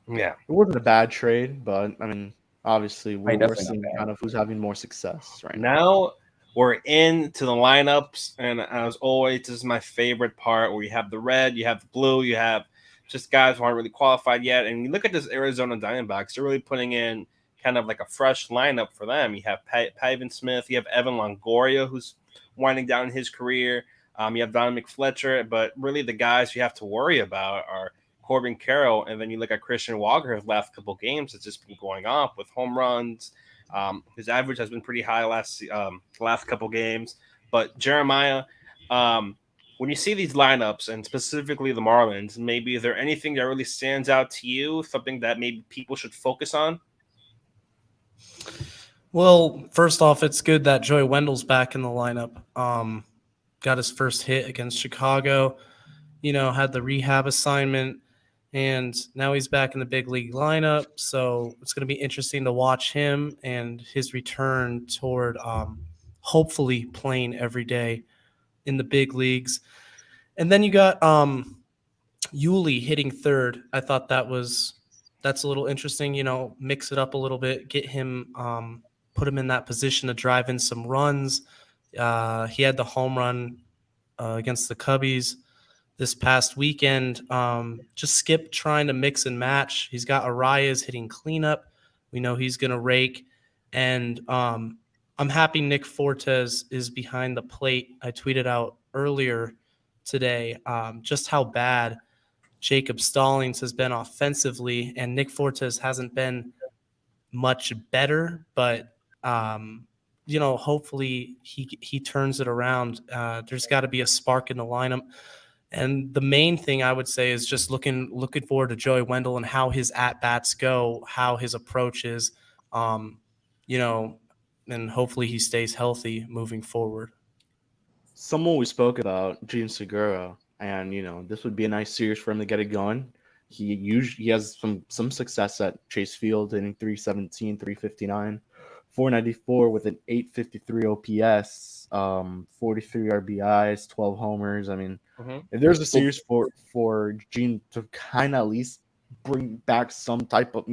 Yeah, it wasn't a bad trade, but I mean, obviously we're seeing kind of who's having more success right now. Now we're into the lineups, and as always, this is my favorite part where you have the red, you have the blue, you have just guys who aren't really qualified yet. And you look at this Arizona Diamondbacks, they're really putting in kind of like a fresh lineup for them. You have Pavin Smith, you have Evan Longoria, who's winding down his career. You have Dominic Fletcher, but really the guys you have to worry about are Corbin Carroll, and then you look at Christian Walker. His last couple games, it's just been going off with home runs. His average has been pretty high last couple games. But Jeremiah, when you see these lineups, and specifically the Marlins, maybe is there anything that really stands out to you, something that maybe people should focus on? Well, first off, it's good that Joey Wendell's back in the lineup. Got his first hit against Chicago, had the rehab assignment, and now he's back in the big league lineup. So it's going to be interesting to watch him and his return toward hopefully playing every day in the big leagues. And then you got Yuli hitting third. I thought that's a little interesting, mix it up a little bit, get him, put him in that position to drive in some runs. He had the home run against the Cubbies this past weekend. Just Skip trying to mix and match. He's got Arias hitting cleanup. We know he's going to rake. And I'm happy Nick Fortes is behind the plate. I tweeted out earlier today just how bad Jacob Stallings has been offensively, and Nick Fortes hasn't been much better, but hopefully he turns it around. There's got to be a spark in the lineup. And the main thing I would say is just looking forward to Joey Wendell and how his at-bats go, how his approach is, and hopefully he stays healthy moving forward. Someone we spoke about, Gene Segura, and this would be a nice series for him to get it going. He has some success at Chase Field, hitting 317, 359, 494 with an 853 OPS, 43 RBIs, 12 homers. I mean, if there's a series for Gene to kind of at least bring back some type of,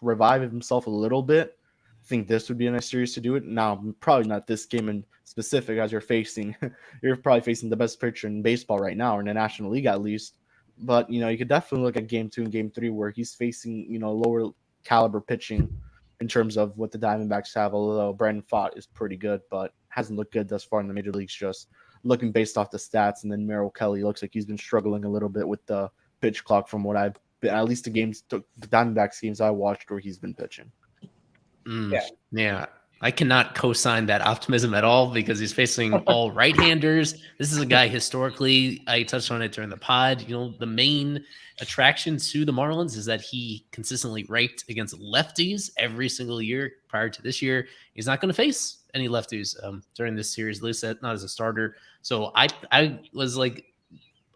revive himself a little bit, I think this would be a nice series to do it. Now, probably not this game in specific, as you're probably facing the best pitcher in baseball right now, or in the National League at least. But, you could definitely look at Game 2 and Game 3 where he's facing, lower caliber pitching in terms of what the Diamondbacks have, although Brandon Pfaadt is pretty good, but hasn't looked good thus far in the major leagues, just looking based off the stats. And then Merrill Kelly looks like he's been struggling a little bit with the pitch clock from what I've been, at least the Diamondbacks games I watched where he's been pitching. Yeah. I cannot co-sign that optimism at all because he's facing all right-handers. This is a guy historically, I touched on it during the pod, the main attraction to the Marlins is that he consistently raked against lefties every single year prior to this year. He's not going to face any lefties during this series, at least not as a starter. So I was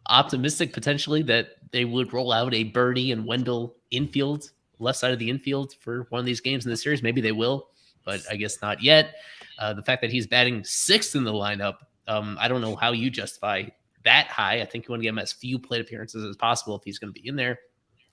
optimistic potentially that they would roll out a Birdie and Wendell infield, left side of the infield for one of these games in the series. Maybe they will, but I guess not yet. The fact that he's batting 6th in the lineup, I don't know how you justify that high. I think you want to get him as few plate appearances as possible if he's going to be in there.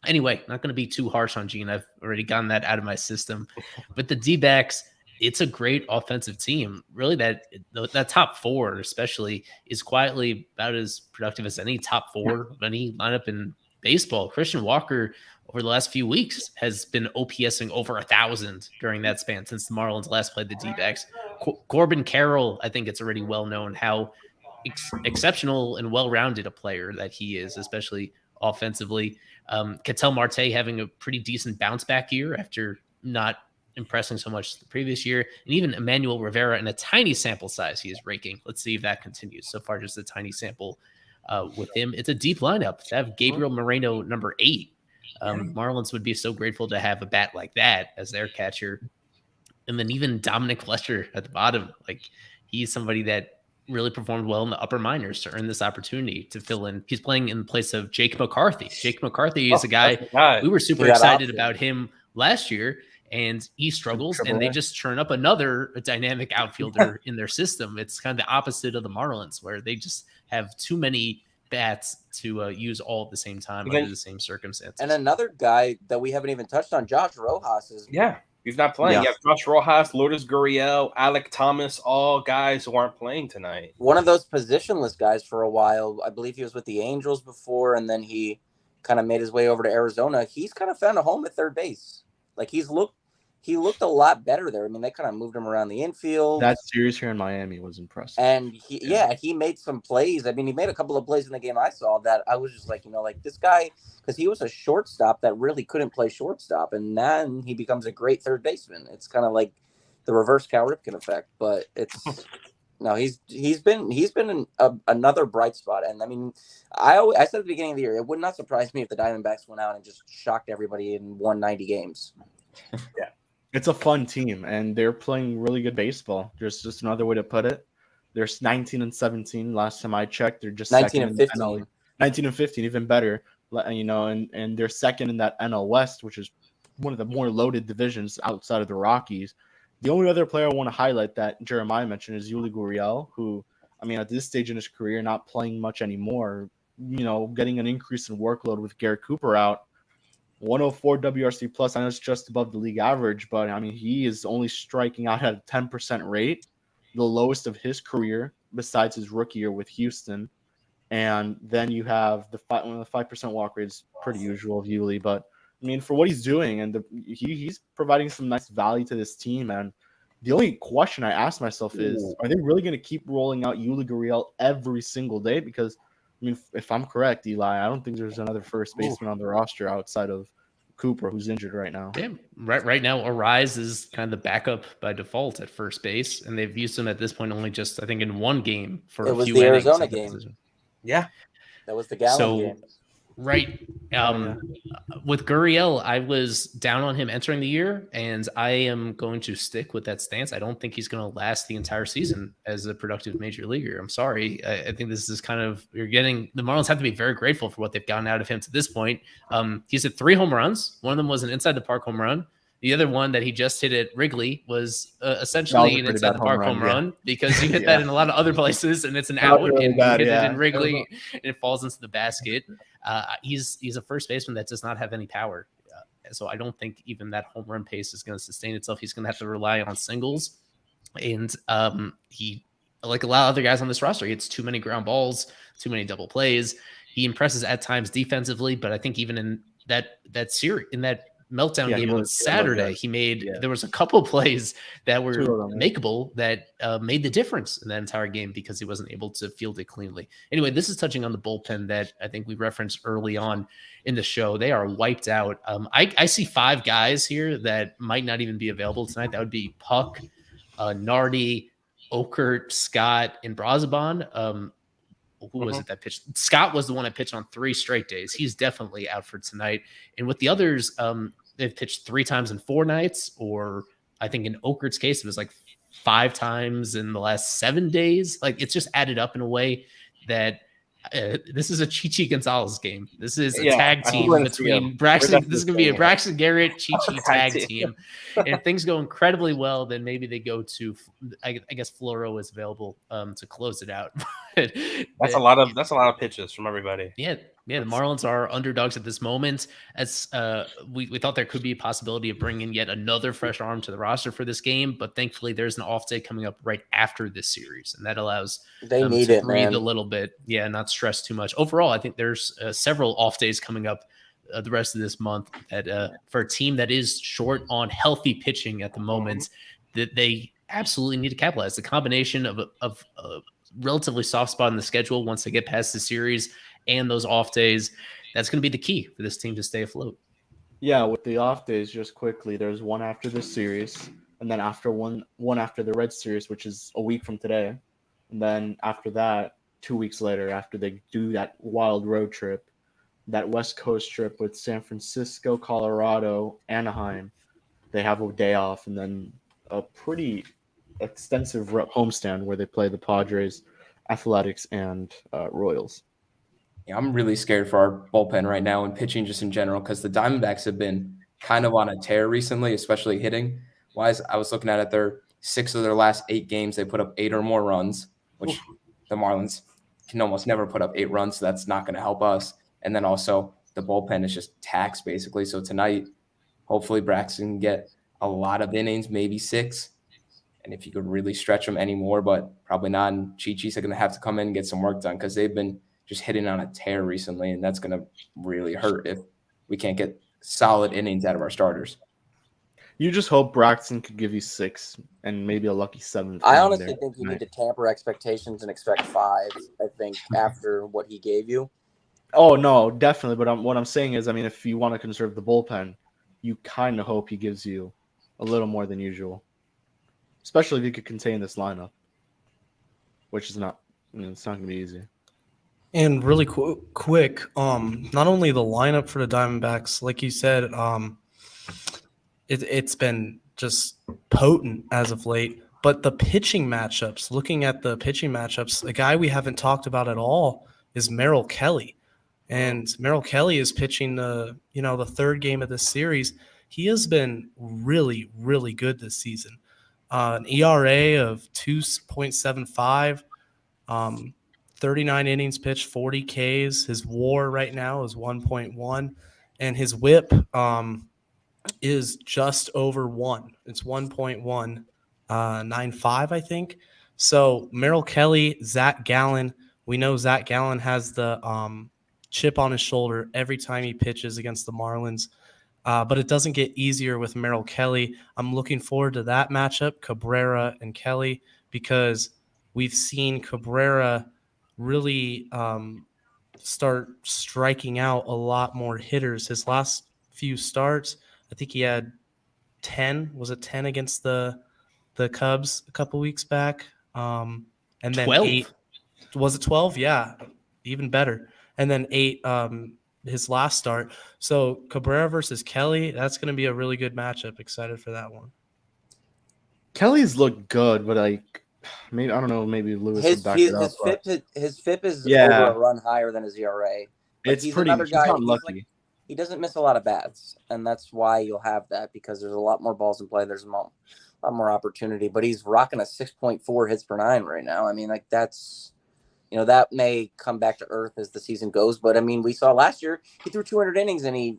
Anyway, not going to be too harsh on Gene. I've already gotten that out of my system. But the D-backs, it's a great offensive team. Really, that top 4 especially is quietly about as productive as any top 4 of any lineup in baseball. Christian Walker over the last few weeks has been OPSing over 1,000 during that span since the Marlins last played the D-backs. Corbin Carroll, I think it's already well known how exceptional and well-rounded a player that he is, especially offensively. Ketel Marte having a pretty decent bounce back year after not impressing so much the previous year. And even Emmanuel Rivera in a tiny sample size he is raking. Let's see if that continues. So far, just a tiny sample with him. It's a deep lineup to have Gabriel Moreno number 8. Marlins would be so grateful to have a bat like that as their catcher. And then even Dominic Fletcher at the bottom, like he's somebody that really performed well in the upper minors to earn this opportunity to fill in. He's playing in place of Jake McCarthy. Jake McCarthy is a guy we were super excited about him last year, and he struggles, and they just churn up another dynamic outfielder in their system. It's kind of the opposite of the Marlins, where they just have too many bats to use all at the same time under the same circumstances. And another guy that we haven't even touched on, Josh Rojas, is he's not playing. You have Josh Rojas, Lourdes Gurriel, Alec Thomas, all guys who aren't playing tonight. one of those positionless guys for a while. I believe he was with the Angels before, and then he kind of made his way over to Arizona. He's kind of found a home at third base. Like he looked a lot better there. I mean, they kind of moved him around the infield. That series here in Miami was impressive. And he made some plays. I mean, he made a couple of plays in the game I saw that I was just like, like this guy, because he was a shortstop that really couldn't play shortstop. And then he becomes a great third baseman. It's kind of like the reverse Cal Ripken effect, but it's no, he's been another bright spot. And I mean, I said at the beginning of the year, it would not surprise me if the Diamondbacks went out and just shocked everybody and won 90 games. It's a fun team, and they're playing really good baseball. There's just another way to put it. They're 19-17. Last time I checked, they're just 19-15. 19-15, even better. And they're second in that NL West, which is one of the more loaded divisions outside of the Rockies. The only other player I want to highlight that Jeremiah mentioned is Yuli Gurriel, who, I mean, at this stage in his career, not playing much anymore. Getting an increase in workload with Garrett Cooper out. 104 WRC plus. I know it's just above the league average, but I mean, he is only striking out at a 10% rate, the lowest of his career besides his rookie year with Houston. And then you have the 5% walk rate is pretty usual of Yuli, but I mean, for what he's doing, and he's providing some nice value to this team. And the only question I ask myself is, are they really going to keep rolling out Yuli Gurriel every single day? Because I mean, if I'm correct, Eli, I don't think there's another first baseman on the roster outside of Cooper, who's injured right now. Yeah, right now, Arise is kind of the backup by default at first base, and they've used him at this point only just, I think, in one game for a few innings. It was the Arizona game. Yeah. That was the Gallen game. Right. With Gurriel, I was down on him entering the year, and I am going to stick with that stance. I don't think he's going to last the entire season as a productive major leaguer. I'm sorry. I think this is kind of, the Marlins have to be very grateful for what they've gotten out of him to this point. He's hit 3 home runs. One of them was an inside the park home run. The other one that he just hit at Wrigley was essentially an inside the park home run because you hit that in a lot of other places and it's an out, and you hit it in Wrigley and it falls into the basket. He's a first baseman that does not have any power. So I don't think even that home run pace is going to sustain itself. He's going to have to rely on singles. And he, like a lot of other guys on this roster, he hits too many ground balls, too many double plays. He impresses at times defensively, but I think even in that series, in that meltdown game on Saturday, he made there was a couple plays that were makeable that made the difference in that entire game because he wasn't able to field it cleanly. Anyway, this is touching on the bullpen that I think we referenced early on in the show. They are wiped out. I see 5 guys here that might not even be available tonight. That would be Puck, Nardi, Okert, Scott, and Brazaban. Who was it that pitched? Scott was the one that pitched on 3 straight days. He's definitely out for tonight. And with the others, they've pitched 3 times in 4 nights, or I think in Okert's case, it was like 5 times in the last 7 days. Like it's just added up in a way that this is a Chichi Gonzalez game. This is a tag team between Braxton. This is going to be a Braxton Garrett Chichi tag team. And if things go incredibly well, then maybe they go to, I guess Floro is available to close it out. That's a lot of pitches from everybody. Yeah. Yeah, the Marlins are underdogs at this moment. As we thought there could be a possibility of bringing yet another fresh arm to the roster for this game, but thankfully there's an off day coming up right after this series, and that allows They them need to it, breathe man. a little bit. Yeah, not stress too much. Overall, I think there's several off days coming up the rest of this month that for a team that is short on healthy pitching at the moment, that they absolutely need to capitalize. The combination of a relatively soft spot in the schedule once they get past the series and those off days, that's going to be the key for this team to stay afloat. Yeah, with the off days, just quickly, there's one after this series, and then after one after the Red Series, which is a week from today, and then after that, 2 weeks later, after they do that wild road trip, that West Coast trip with San Francisco, Colorado, Anaheim, they have a day off, and then a pretty extensive homestand where they play the Padres, Athletics, and Royals. Yeah, I'm really scared for our bullpen right now and pitching just in general because the Diamondbacks have been kind of on a tear recently, especially hitting wise. I was looking at it, their 6 of their last 8 games, they put up 8 or more runs, which the Marlins can almost never put up 8 runs, so that's not going to help us. And then also the bullpen is just taxed basically. So tonight, hopefully Braxton can get a lot of innings, maybe 6. And if you could really stretch them anymore, but probably not. And Chi-Chi's are going to have to come in and get some work done because they've been just hitting on a tear recently, and that's going to really hurt if we can't get solid innings out of our starters. You just hope Braxton could give you 6 and maybe a lucky 7th. I honestly think you need to tamper expectations and expect 5, I think, after what he gave you. Oh, no, definitely. But what I'm saying is, I mean, if you want to conserve the bullpen, you kind of hope he gives you a little more than usual, especially if you could contain this lineup, which is not, it's not going to be easy. And really quick, not only the lineup for the Diamondbacks, like you said, it's been just potent as of late, but the pitching matchups, looking at the pitching matchups, a guy we haven't talked about at all is Merrill Kelly. And Merrill Kelly is pitching the third game of this series. He has been really, really good this season. An ERA of 2.75, 39 innings pitched, 40 Ks. His WAR right now is 1.1, and his WHIP is just over 1. It's 1.195, I think. So Merrill Kelly, Zach Gallen. We know Zach Gallen has the chip on his shoulder every time he pitches against the Marlins. But it doesn't get easier with Merrill Kelly. I'm looking forward to that matchup, Cabrera and Kelly, because we've seen Cabrera really start striking out a lot more hitters. His last few starts, I think he had 10. Was it 10 against the Cubs a couple weeks back? And then 12. 8. Was it 12? Yeah, even better. And then 8 his last start. So Cabrera versus Kelly, that's going to be a really good matchup. Excited for that one. Kelly's looked good, but maybe I don't know. Maybe Lewis would back it up. His FIP is Yeah. over a run higher than his ERA. But It's he's pretty. another He's guy. not lucky. He doesn't miss a lot of bats, and that's why you'll have that because there's a lot more balls in play. There's a lot more opportunity. But he's rocking a 6.4 hits per 9 right now. I mean, like that's. That may come back to earth as the season goes, but I mean, we saw last year he threw 200 innings and he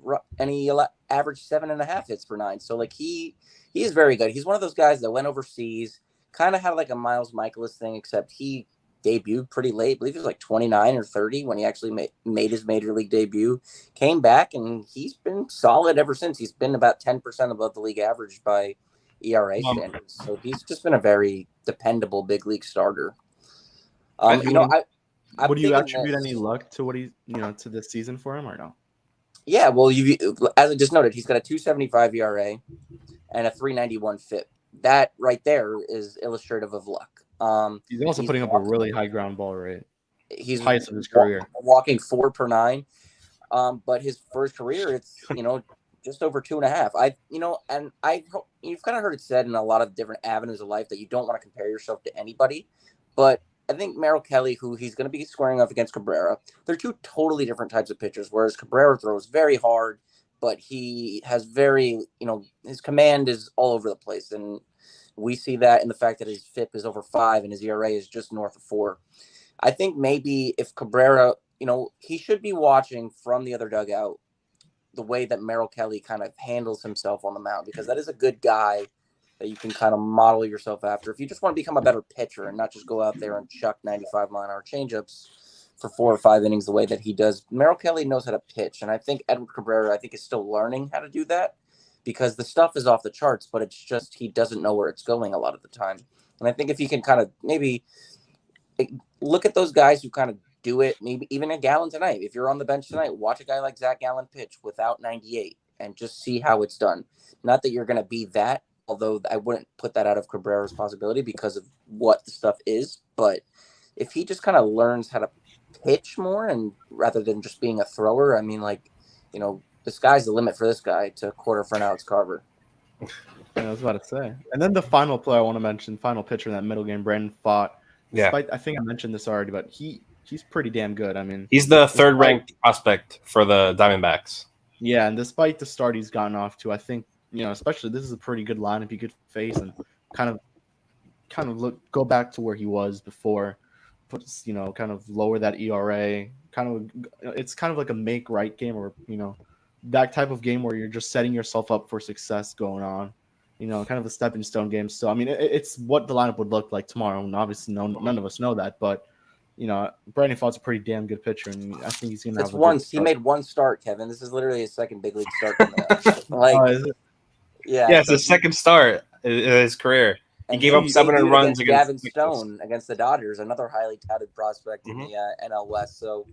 averaged 7.5 hits per 9. So like he is very good. He's one of those guys that went overseas, kind of had like a Miles Michaelis thing, except he debuted pretty late. I believe he was like 29 or 30 when he actually made his major league debut. Came back and he's been solid ever since. He's been about 10% above the league average by ERA standards. So he's just been a very dependable big league starter. Would you attribute any luck to what to this season for him or no? Yeah, well, as I just noted, he's got a 2.75 ERA and a 3.91 FIP. That right there is illustrative of luck. He's also putting up a really high ground ball rate. He's highest of his career, walking 4 per 9. But his first career, it's just over 2.5. You've kind of heard it said in a lot of different avenues of life that you don't want to compare yourself to anybody, but I think Merrill Kelly, who he's going to be squaring off against Cabrera, they're 2 totally different types of pitchers, whereas Cabrera throws very hard, but he has his command is all over the place. And we see that in the fact that his FIP is over 5 and his ERA is just north of 4. I think maybe if Cabrera, he should be watching from the other dugout the way that Merrill Kelly kind of handles himself on the mound, because that is a good guy that you can kind of model yourself after. If you just want to become a better pitcher and not just go out there and chuck 95-mile-an-hour changeups for 4 or 5 innings the way that he does, Merrill Kelly knows how to pitch. And I think Edward Cabrera, is still learning how to do that, because the stuff is off the charts, but it's just he doesn't know where it's going a lot of the time. And I think if you can kind of maybe look at those guys who kind of do it, maybe even a Gallen tonight. If you're on the bench tonight, watch a guy like Zach Gallen pitch without 98 and just see how it's done. Not that you're going to be that, although I wouldn't put that out of Cabrera's possibility because of what the stuff is. But if he just kind of learns how to pitch more, and rather than just being a thrower, the sky's the limit for this guy to quarter for an Alex Carver. Yeah, I was about to say. And then the final player I want to mention, final pitcher in that middle game, Brandon Pfaadt. Despite, I think I mentioned this already, but he's pretty damn good. I mean, he's the third-ranked prospect for the Diamondbacks. Yeah, and despite the start he's gotten off to, I think, especially this is a pretty good lineup he could face and kind of go back to where he was before, kind of lower that ERA. It's kind of like a make right game, or that type of game where you're just setting yourself up for success going on. Kind of a stepping stone game. So, I mean, it's what the lineup would look like tomorrow. And obviously, none of us know that. But, Brandon Pfaadt's a pretty damn good pitcher. And I think he's going to have He made one start, Kevin. This is literally his second big league start. Is it? Yeah. Yeah, it's his second start in his career. He gave up 700 runs against Gavin Stone against the Dodgers, another highly touted prospect in the NL West. So,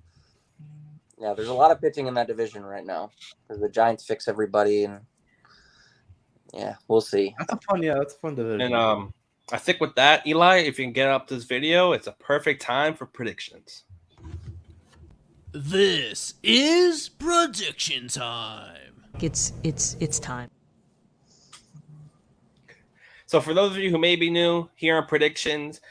yeah, there's a lot of pitching in that division right now because the Giants fix everybody, and yeah, we'll see. That's a fun division. And I think with that, Eli, if you can get up this video, it's a perfect time for predictions. This is prediction time. It's time. So for those of you who may be new here on predictions,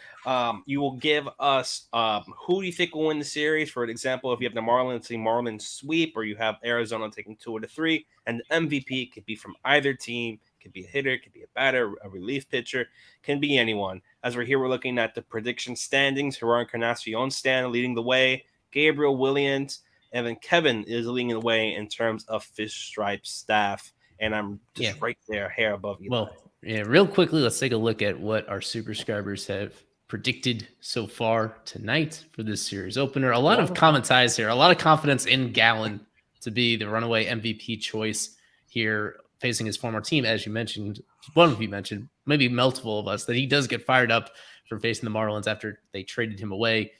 you will give us who you think will win the series. For example, if you have the Marlins sweep, or you have Arizona taking 2 out of 3, and the MVP could be from either team. Could be a hitter, could be a batter, a relief pitcher, can be anyone. As we're here, we're looking at the prediction standings. Gerard Encarnacion leading the way. Gabriel Williams, and then Kevin is leading the way in terms of Fish Stripe staff. And I'm just right there, hair above you. Well, yeah, real quickly, let's take a look at what our super subscribers have predicted so far tonight for this series opener. A lot of common ties here, a lot of confidence in Gallen to be the runaway MVP choice here, facing his former team. As you mentioned, one of you mentioned, maybe multiple of us, that he does get fired up for facing the Marlins after they traded him away.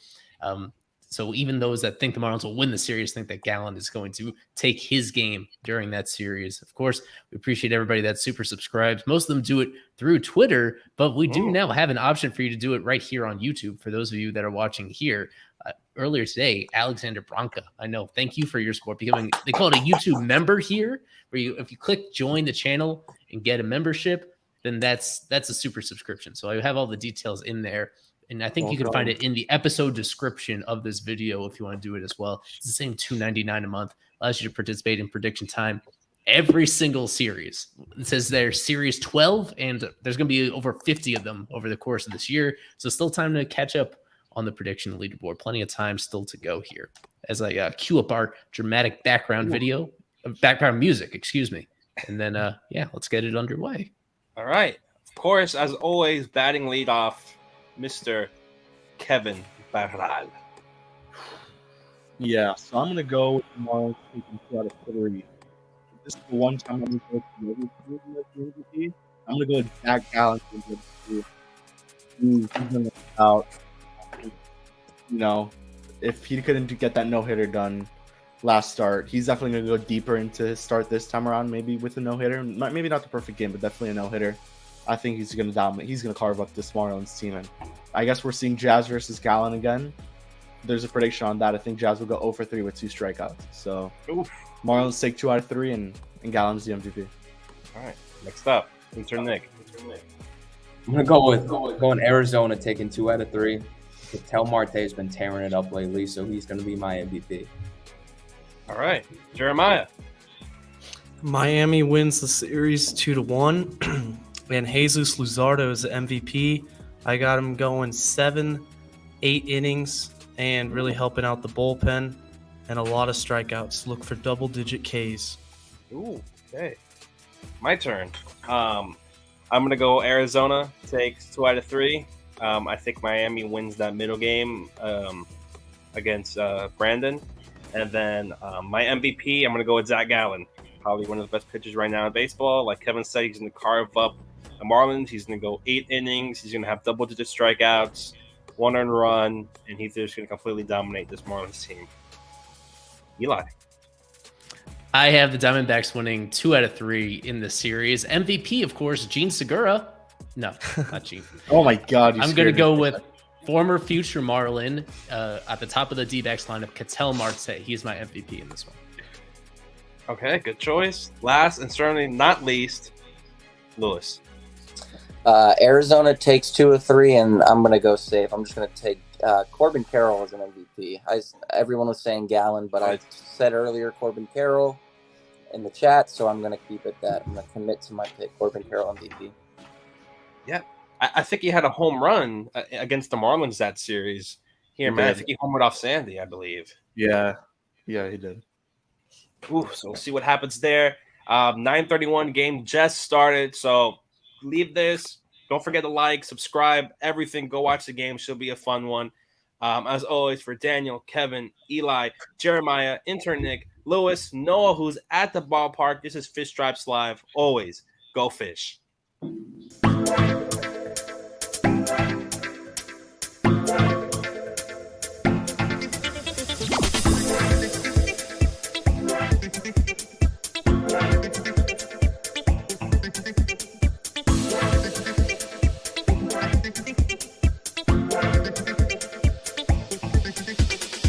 So even those that think the Marlins will win the series think that Gallen is going to take his game during that series. Of course, we appreciate everybody that super subscribes. Most of them do it through Twitter, but we do now have an option for you to do it right here on YouTube. For those of you that are watching here, earlier today, Alexander Branca, I know, thank you for your support. They call it a YouTube member here, where if you click join the channel and get a membership, then that's a super subscription. So I have all the details in there. And I think you can find it in the episode description of this video if you want to do it as well. It's the same $2.99 a month. Allows you to participate in prediction time every single series. It says there's series 12, and there's going to be over 50 of them over the course of this year. So still time to catch up on the prediction leaderboard. Plenty of time still to go here. As I cue up our dramatic background music, excuse me. And then, let's get it underway. All right. Of course, as always, batting leadoff, Mr. Kevin Barral. Yeah, so I'm going to go with the Marlins taking 2 out of 3. This is the one time I'm going to go to MVP. I'm going to go with Zach Gallen. He's going to out. If he couldn't get that no-hitter done last start, he's definitely going to go deeper into his start this time around, maybe with a no-hitter. Maybe not the perfect game, but definitely a no-hitter. I think he's going to dominate. He's going to carve up this Marlins team. And I guess we're seeing Jazz versus Gallen again. There's a prediction on that. I think Jazz will go 0 for 3 with 2 strikeouts. So Marlins take 2 out of 3, and Gallen's the MVP. All right. Next up, intern Nick. I'm going to go with going Arizona taking 2 out of 3. Tel Marte has been tearing it up lately, so he's going to be my MVP. All right. Jeremiah. Miami wins the series 2-1. And Jesus Luzardo is the MVP. I got him going 7-8 innings and really helping out the bullpen. and a lot of strikeouts. Look for double-digit Ks. Ooh, okay. My turn. I'm gonna go Arizona. Takes 2 out of 3. I think Miami wins that middle game against Brandon, and then my MVP. I'm gonna go with Zach Gallen. Probably one of the best pitchers right now in baseball. Like Kevin said, he's gonna carve up the Marlins. He's gonna go 8 innings. He's gonna have double-digit strikeouts, 1 earned run, and he's just gonna completely dominate this Marlins team. Eli. I have the Diamondbacks winning 2 out of 3 in the series. MVP, of course, Gene Segura. No, not Gene. Oh my God! I'm going to go with former future Marlin at the top of the D-backs lineup, Ketel Marte. He's my MVP in this one. Okay, good choice. Last and certainly not least, Lewis. Arizona takes 2 of 3, and I'm going to go safe. I'm just going to take Corbin Carroll as an MVP. Everyone was saying Gallen, but I said earlier Corbin Carroll in the chat, so I'm going to keep it that. I'm going to commit to my pick, Corbin Carroll MVP. Yeah, I think he had a home run against the Marlins that series. Here, man, I think he homered off Sandy, I believe. Yeah, he did. Ooh, so we'll see what happens there. 9:31 game just started, so leave this. Don't forget to like, subscribe, everything. Go watch the game. Should be a fun one. As always, for Daniel, Kevin, Eli, Jeremiah, intern Nick, Lewis, Noah, who's at the ballpark. This is Fish Stripes Live. Always go fish.